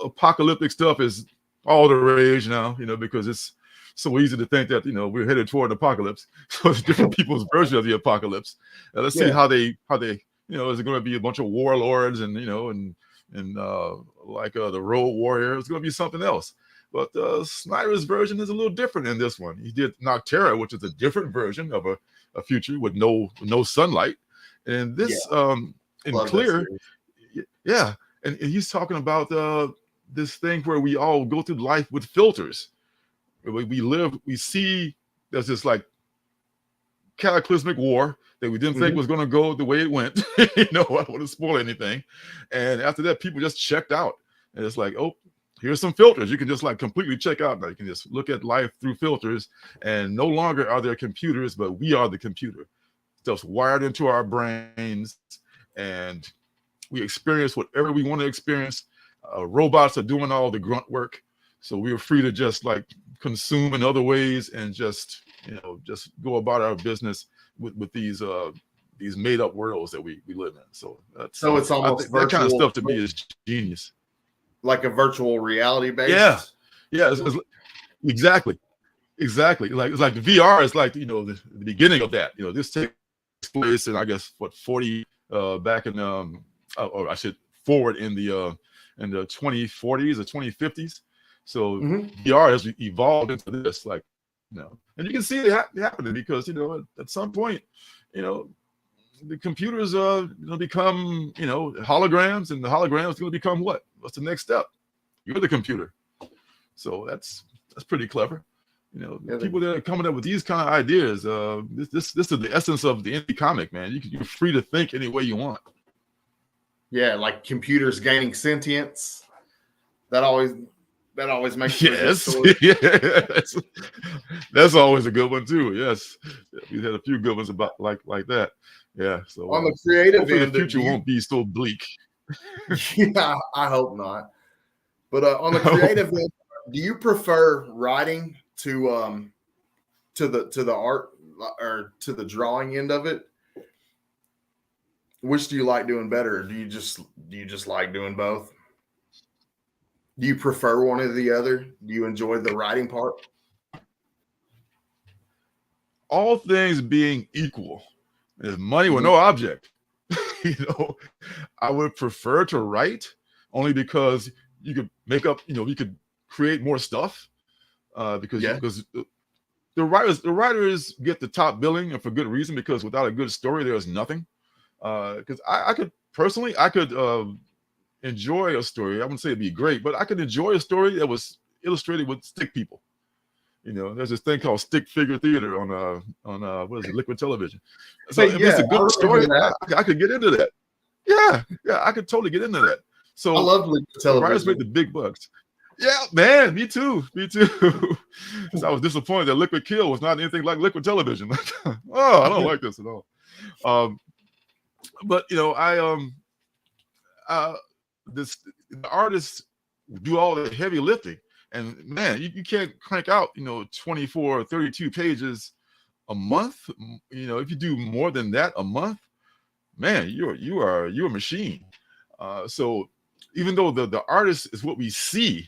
S2: apocalyptic stuff is all the rage now, because it's so easy to think that we're headed toward an apocalypse. So it's different people's version of the apocalypse. Let's see how they is it going to be a bunch of warlords and like the Road Warrior? It's going to be something else. But Snyder's version is a little different in this one. He did Noctera, which is a different version of a future with no sunlight, and this in Clear, yeah, and he's talking about this thing where we all go through life with filters. We see there's this like cataclysmic war that we didn't think was going to go the way it went. I don't want to spoil anything. And after that, people just checked out. And it's like, oh, here's some filters. You can just like completely check out. Now you can just look at life through filters. And no longer are there computers, but we are the computer. Stuff's wired into our brains. And we experience whatever we want to experience. Robots are doing all the grunt work, so we are free to just like consume in other ways and just just go about our business with these made up worlds that we live in. So
S1: it's almost
S2: that kind of stuff to me is genius.
S1: Like a virtual reality based.
S2: Yeah, exactly. Like it's like the VR is like the beginning of that. This takes place in I guess 40 back in or I should forward in the 2040s or 2050s. So VR has evolved into this, like and you can see it happening because at some point the computers become holograms, and the holograms going to become what? What's the next step? You're the computer. So that's pretty clever. People that are coming up with these kind of ideas. This is the essence of the indie comic, man. You're free to think any way you want.
S1: Yeah, like computers gaining sentience. That always makes
S2: yes, yes. That's always a good one too. Yes, we had a few good ones about like that. Yeah. So
S1: on the creative
S2: end, the future won't be so bleak.
S1: Yeah, I hope not. But on the creative end, do you prefer writing to the art or to the drawing end of it? Which do you like doing better? Or do you just like doing both? Do you prefer one or the other? Do you enjoy the writing part?
S2: All things being equal, if money were no object, I would prefer to write only because you could make up, you could create more stuff because the writers get the top billing, and for good reason, because without a good story, there's nothing. Because I could enjoy a story. I wouldn't say it'd be great, but I could enjoy a story that was illustrated with stick people. There's this thing called stick figure theater on what is it, Liquid Television. So if it's a good story, I could get into that. Yeah, I could totally get into that. So
S1: I love Liquid Television.
S2: Writers make the big bucks. Yeah, man, me too. Because I was disappointed that Liquid Kill was not anything like Liquid Television. I don't like this at all. But the artists do all the heavy lifting, and man, you can't crank out 24 or 32 pages a month. If you do more than that a month, man, you're a machine. So even though the artist is what we see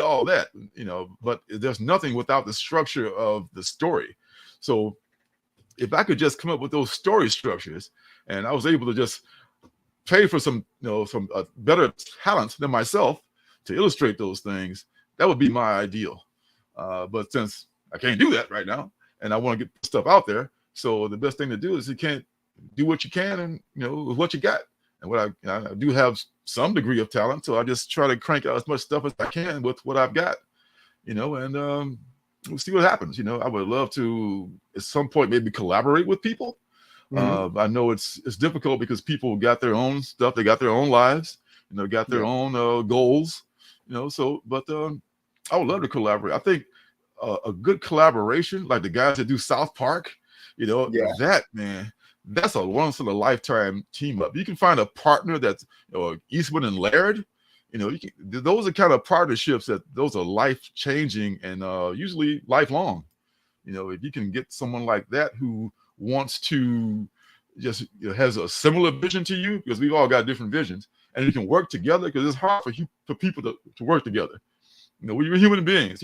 S2: all that, but there's nothing without the structure of the story. So if I could just come up with those story structures, and I was able to just pay for some better talent than myself to illustrate those things, that would be my ideal. But since I can't do that right now, and I want to get stuff out there, so the best thing to do is you can't do what you can, and with what you got. And what I do have some degree of talent, so I just try to crank out as much stuff as I can with what I've got, and we'll see what happens. I would love to at some point maybe collaborate with people. I know it's difficult because people got their own stuff, they got their own lives, got their own goals, So, but I would love to collaborate. I think a good collaboration, like the guys that do South Park, that, man, that's a once in a lifetime team up. You can find a partner that's Eastwood and Laird. Those are kind of partnerships those are life changing and usually lifelong. If you can get someone like that who wants to just has a similar vision to you, because we've all got different visions, and you can work together, because it's hard for people to work together. We're human beings.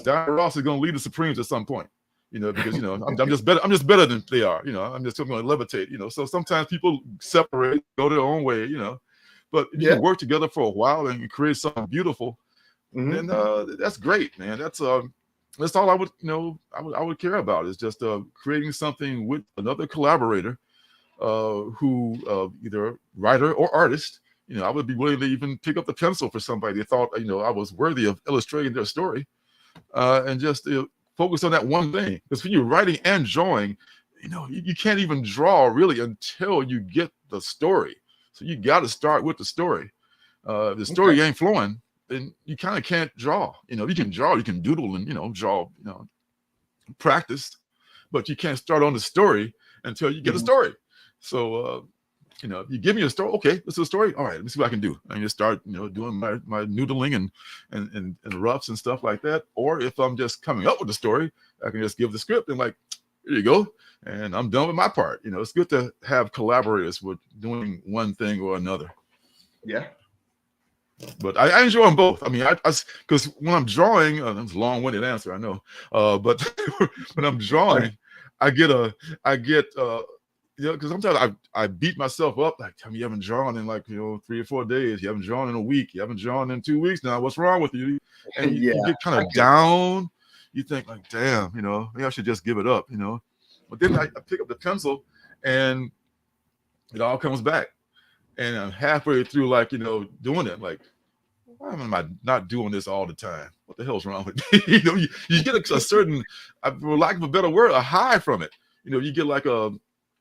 S2: Diana Ross is going to lead the Supremes at some point. Because I'm just better. I'm just better than they are. I'm just going to levitate. So sometimes people separate, go their own way. But if you can work together for a while and create something beautiful, then that's great, man. That's all I would I would care about, is just creating something with another collaborator who either writer or artist. I would be willing to even pick up the pencil for somebody that thought I was worthy of illustrating their story, and just focus on that one thing. Because when you're writing and drawing, you can't even draw really until you get the story. So you got to start with the story. If the story ain't flowing, then you kind of can't draw. You can draw, you can doodle and draw, practice, but you can't start on the story until you get a story. So You know, you give me a story. Okay, this is a story. All right, let me see what I can do. I can just start, you know, doing my noodling and roughs and stuff like that. Or if I'm just coming up with the story, I can just give the script and like, here you go, and I'm done with my part. You know, it's good to have collaborators with doing one thing or another.
S1: Yeah.
S2: But I enjoy them both. I mean, because when I'm drawing, that's a long-winded answer, I know. But when I'm drawing, I get you know, because sometimes I beat myself up like, tell me you haven't drawn in like, you know, 3 or 4 days. You haven't drawn in a week. You haven't drawn in 2 weeks now. What's wrong with you? And you get kind of down. You think like, damn, you know, maybe I should just give it up, you know. But then I pick up the pencil and it all comes back. And I'm halfway through, like, you know, doing it. Like, why am I not doing this all the time? What the hell's wrong with me? You know, you get a certain, for lack of a better word, a high from it. You know, you get like a,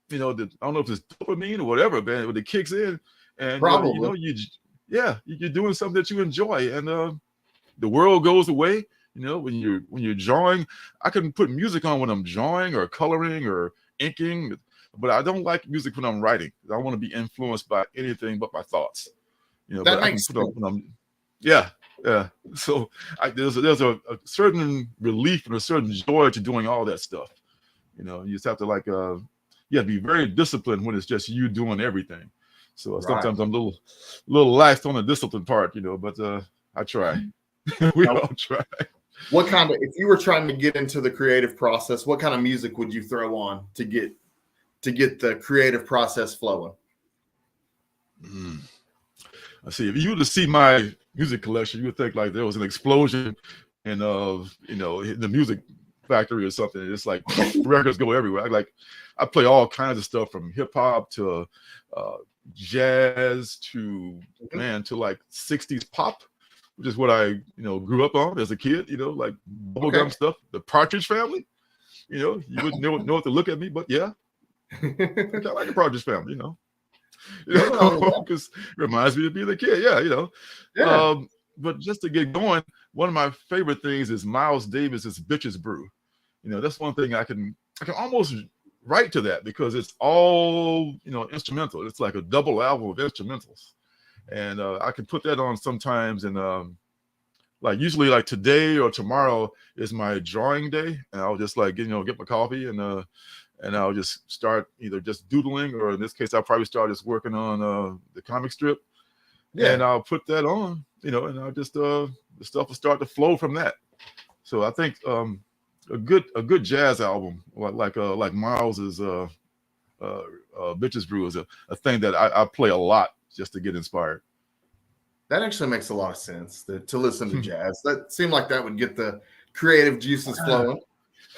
S2: you know, I don't know if it's dopamine or whatever, man, but it kicks in, and you know, you're doing something that you enjoy, and the world goes away. You know, when you're drawing, I can put music on when I'm drawing or coloring or inking, but I don't like music when I'm writing. I want to be influenced by anything but my thoughts. You know,
S1: that
S2: but
S1: makes
S2: I can put on when I'm, yeah. So there's a certain relief and a certain joy to doing all that stuff. You know, you just have to like you have to be very disciplined when it's just you doing everything. So sometimes I'm a little lax on the discipline part, you know, but I try. We all try.
S1: What kind of, if you were trying to get into the creative process, what kind of music would you throw on to get the creative process flowing?
S2: Let's see. If you were to see my music collection, you would think like there was an explosion in you know, the music factory or something. It's like records go everywhere. I play all kinds of stuff from hip hop to jazz to to like 60s pop, which is what I, you know, grew up on as a kid, you know, like bubblegum stuff, the Partridge Family. You know, you wouldn't know what to look at me, but yeah. I like the Partridge Family, you know. Because it reminds me of being a kid, you know.
S1: Yeah.
S2: But just to get going, one of my favorite things is Miles Davis's Bitches Brew. You know, that's one thing I can almost write to that because it's all, you know, instrumental. It's like a double album of instrumentals. And I can put that on sometimes, and like usually like today or tomorrow is my drawing day, and I'll just like get my coffee and I'll just start either just doodling, or in this case I'll probably start just working on the comic strip. And I'll put that on, you know, and I'll just the stuff will start to flow from that. So I think a good jazz album like Miles's Bitches Brew is a thing that I play a lot just to get inspired.
S1: That actually makes a lot of sense to listen to jazz. That seemed like that would get the creative juices flowing.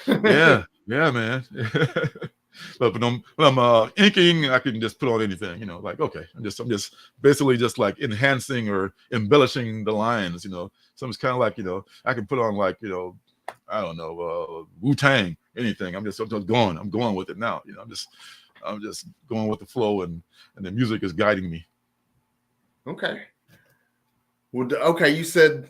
S2: yeah, man. But when I'm inking, I can just put on anything, you know, like, okay, I'm just basically just like enhancing or embellishing the lines, you know. So it's kind of like, you know, I can put on like, you know, I don't know, Wu-Tang, anything. I'm just going with it now, you know. I'm just going with the flow, and the music is guiding me.
S1: Okay. Well, okay, you said,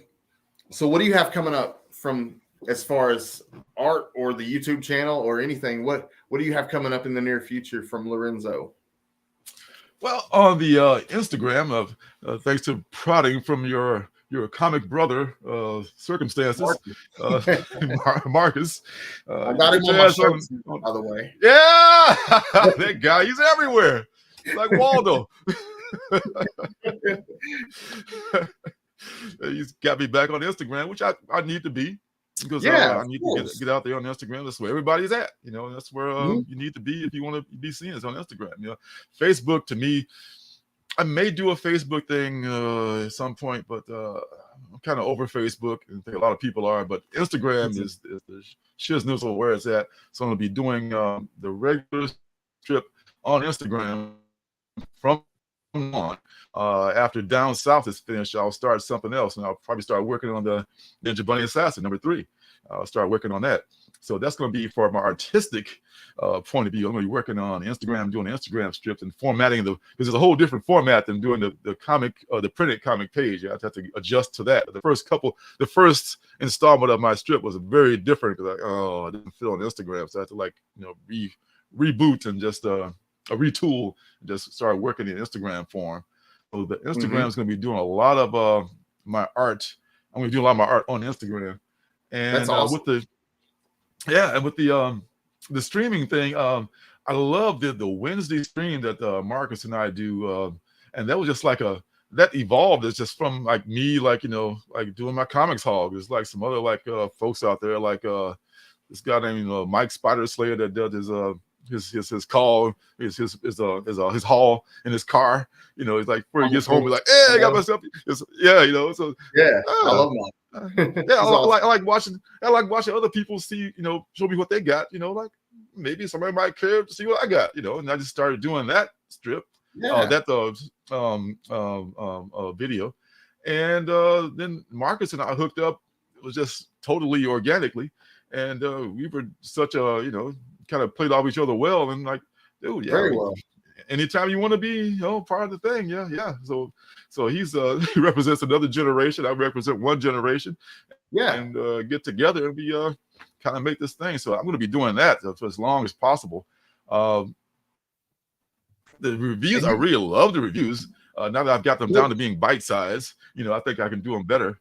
S1: so what do you have coming up from as far as art or the YouTube channel or anything? What do you have coming up in the near future from Lorenzo?
S2: Well, on the Instagram, of thanks to prodding from your comic brother circumstances, Marcus.
S1: I got him on my shirt, by the way.
S2: Yeah, that guy, he's everywhere. He's like Waldo. He's got me back on Instagram, which I need to be, because I need to get out there on Instagram. That's where everybody's at, you know. That's where you need to be if you want to be seen, is on Instagram. You know, Facebook, to me, I may do a Facebook thing at some point, but I'm kind of over Facebook, and I think a lot of people are. But Instagram is the shizness where it's at. So I'm gonna be doing the regular strip on Instagram from on. After Down South is finished, I'll start something else, and I'll probably start working on the Ninja Bunny Assassin #3. I'll start working on that. So that's going to be for my artistic point of view. I'm going to be working on Instagram, doing Instagram strips and formatting because there's a whole different format than doing the comic, the printed comic page. I have to adjust to that. The first installment of my strip was very different because I didn't fit on Instagram, so I had to, like, you know, reboot and just retool, and just start working in Instagram form. So the Instagram
S1: Mhm.
S2: is going to be doing a lot of my art. I'm going to do a lot of my art on Instagram,
S1: That's
S2: and
S1: awesome.
S2: with the streaming thing, I love the Wednesday stream that Marcus and I do, and that was just like that evolved. It's just from like me, like like doing my comics hog. There's like some other like folks out there, like this guy named Mike Spider Slayer that does his call, his haul in his car. He's like before he gets home, he's like, "Hey, I got myself." Yeah, So
S1: Yeah, I
S2: uh,
S1: love mine.
S2: yeah,
S1: He's awesome.
S2: I like watching. I like watching other people see, show me what they got. Like maybe somebody might care to see what I got. And I just started doing that strip,
S1: Yeah.
S2: that video, and then Marcus and I hooked up. It was just totally organically, and we were such a kind of played off each other well, and like, dude, yeah,
S1: Very well.
S2: anytime you want to be part of the thing, yeah. So he's he represents another generation. I represent one generation,
S1: Yeah.
S2: and get together and we kind of make this thing. So I'm going to be doing that for as long as possible. Um, the reviews,
S1: And
S2: I
S1: you
S2: really love the reviews. Now that I've got them
S1: good.
S2: down to being bite size, I think I can do them better.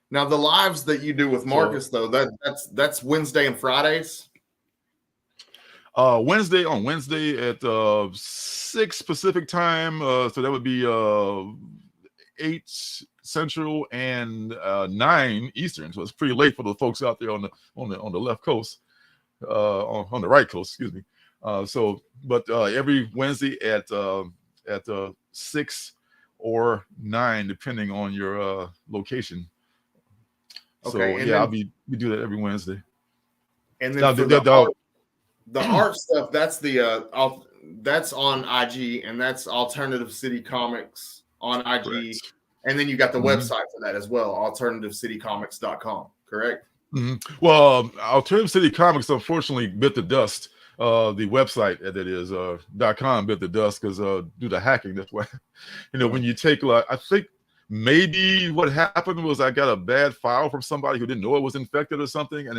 S1: Now the lives that you do with Marcus, though, that's Wednesday and Fridays.
S2: Wednesday at 6 Pacific time, so that would be 8 Central and 9 Eastern. So it's pretty late for the folks out there on the left coast, on the right coast, excuse me. But every Wednesday at 6 or 9, depending on your location. So
S1: Okay, and
S2: yeah,
S1: then
S2: we do that every Wednesday.
S1: and then
S2: Now,
S1: for the art stuff, that's that's on IG, and that's Alternative City Comics on IG.
S2: correct.
S1: And then you got the
S2: Mhm.
S1: website for that as well, alternativecitycomics.com, correct?
S2: Well, Alternative City Comics unfortunately bit the dust. The website that is .com bit the dust because due to hacking. That's why when you take I think maybe what happened was I got a bad file from somebody who didn't know it was infected or something, and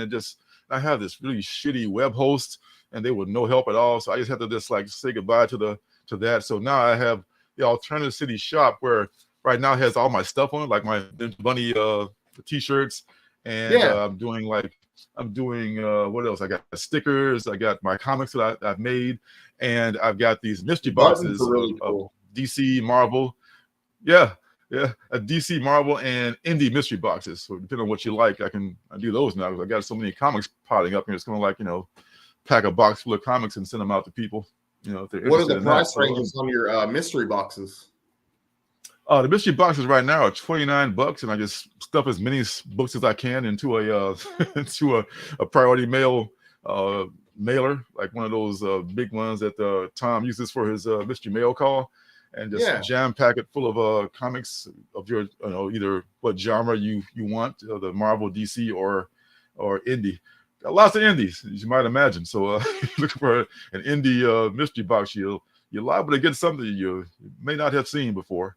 S2: I have this really shitty web host, and they were no help at all. So I just had to just like say goodbye to that. So now I have the Alternative City shop where right now it has all my stuff on it, like my Bunny t-shirts, and I'm doing what else? I got stickers, I got my comics that I've made, and I've got these mystery boxes
S1: Really cool.
S2: of DC, Marvel. Yeah, a DC, Marvel, and indie mystery boxes. So depending on what you like, I do those now because I got so many comics piling up here. It's going to like pack a box full of comics and send them out to people. If they're
S1: What are
S2: interested
S1: the
S2: in
S1: price
S2: that.
S1: ranges on your mystery boxes?
S2: The mystery boxes right now are $29, and I just stuff as many books as I can into a into a priority mail mailer, like one of those big ones that Tom uses for his mystery mail call, and just jam pack it full of comics of your either what genre you want, the Marvel, DC, or indie. Got lots of indies, as you might imagine. So looking for an indie mystery box, you're liable to get something you may not have seen before.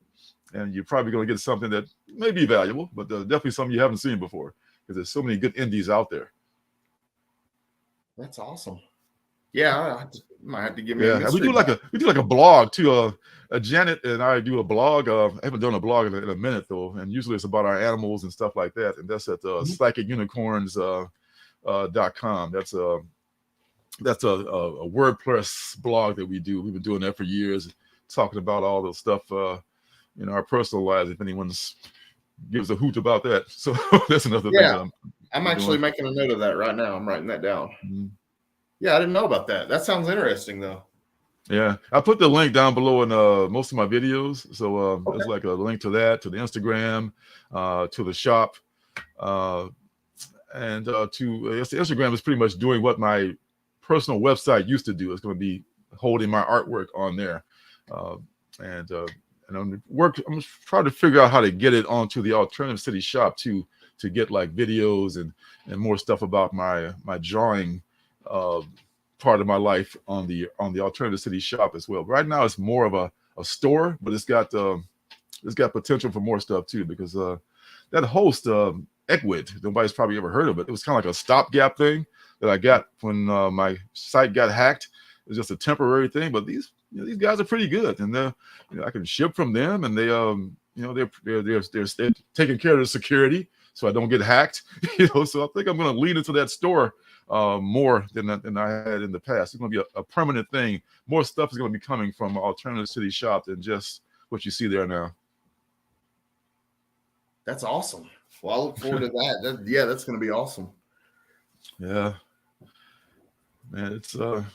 S2: And you're probably going to get something that may be valuable, but definitely something you haven't seen before because there's so many good indies out there.
S1: That's awesome. Yeah, I might have to give me a mystery.
S2: We do like a blog too. Janet and I do a blog. I haven't done a blog in a minute though, and usually it's about our animals and stuff like that. And that's at psychicunicorns.com. That's a WordPress blog that we do. We've been doing that for years, talking about all the stuff. Our personal lives, if anyone's gives a hoot about that. So that's another thing that
S1: I'm actually making a note of that right now. I'm writing that down. Mm-hmm. Yeah, I didn't know about that. That sounds interesting though.
S2: Yeah, I put the link down below in most of my videos. So there's like a link to that, to the Instagram, to the shop, and to Instagram is pretty much doing what my personal website used to do. It's going to be holding my artwork on there, and I'm trying to figure out how to get it onto the Alternative City shop to get like videos and more stuff about my drawing part of my life on the Alternative City shop as well. Right now it's more of a store, but it's got potential for more stuff too, because that host Ecwid, nobody's probably ever heard of it. It was kind of like a stopgap thing that I got when my site got hacked. it's just a temporary thing. But these guys are pretty good, and I can ship from them, and they're taking care of the security so I don't get hacked. So I think I'm going to lean into that store more than I had in the past. It's going to be a permanent thing. More stuff is going to be coming from Alternative City Shop than just what you see there now.
S1: That's awesome. Well, I look forward to that. That's going to be awesome. Yeah,
S2: man, it's a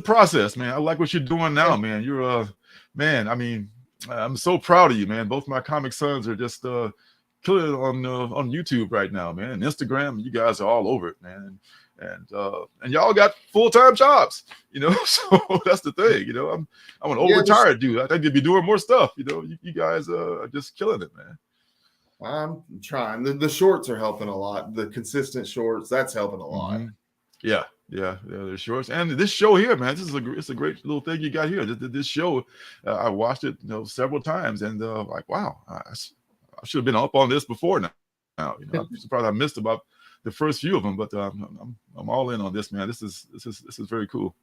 S2: process, man. I like what you're doing now, man. You're man. I mean, I'm so proud of you, man. Both my comic sons are just killing it on YouTube right now, man. And Instagram, you guys are all over it, man. And y'all got full-time jobs, So that's the thing, I'm an old-retired dude. I think you'd be doing more stuff, You guys are just killing it, man.
S1: I'm trying. The shorts are helping a lot. The consistent shorts, that's helping a lot.
S2: Mm-hmm. Yeah, the shorts and this show here, man. It's a great little thing you got here. This show, I watched it, several times, and like, wow, I should have been up on this before now. I'm surprised I missed about the first few of them, but I'm all in on this, man. This is very cool.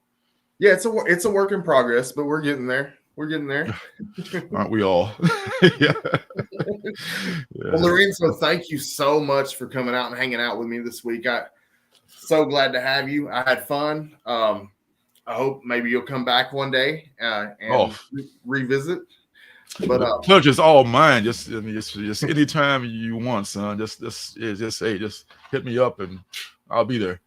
S1: Yeah, it's a work in progress, but we're getting there.
S2: Aren't we all? Yeah.
S1: Well, Lorenzo, thank you so much for coming out and hanging out with me this week. So glad to have you. I had fun. I hope maybe you'll come back one day and revisit. But
S2: the pleasure's all mine. Just anytime you want, son. Just hit me up and I'll be there.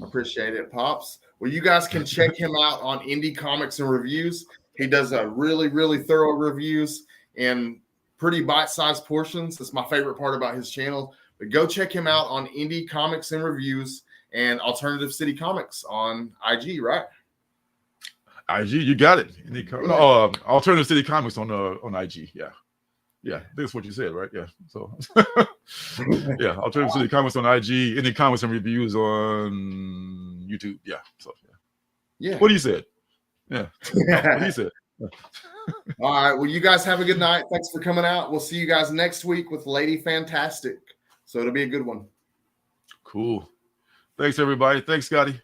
S1: Appreciate it, Pops. Well, you guys can check him out on Indie Comics and Reviews. He does a really, really thorough reviews in pretty bite-sized portions. That's my favorite part about his channel. But go check him out on Indie Comics and Reviews and Alternative City Comics on IG, right?
S2: IG, you got it. Alternative City Comics on IG. Yeah, I think that's what you said, right? Yeah. So, yeah, Alternative City Comics on IG, Indie Comics and Reviews on YouTube. Yeah. So, yeah. What you said? Yeah. What you said?
S1: All right. Well, you guys have a good night. Thanks for coming out. We'll see you guys next week with Lady Fantastic. So it'll be a good one.
S2: Cool. Thanks, everybody. Thanks, Scotty.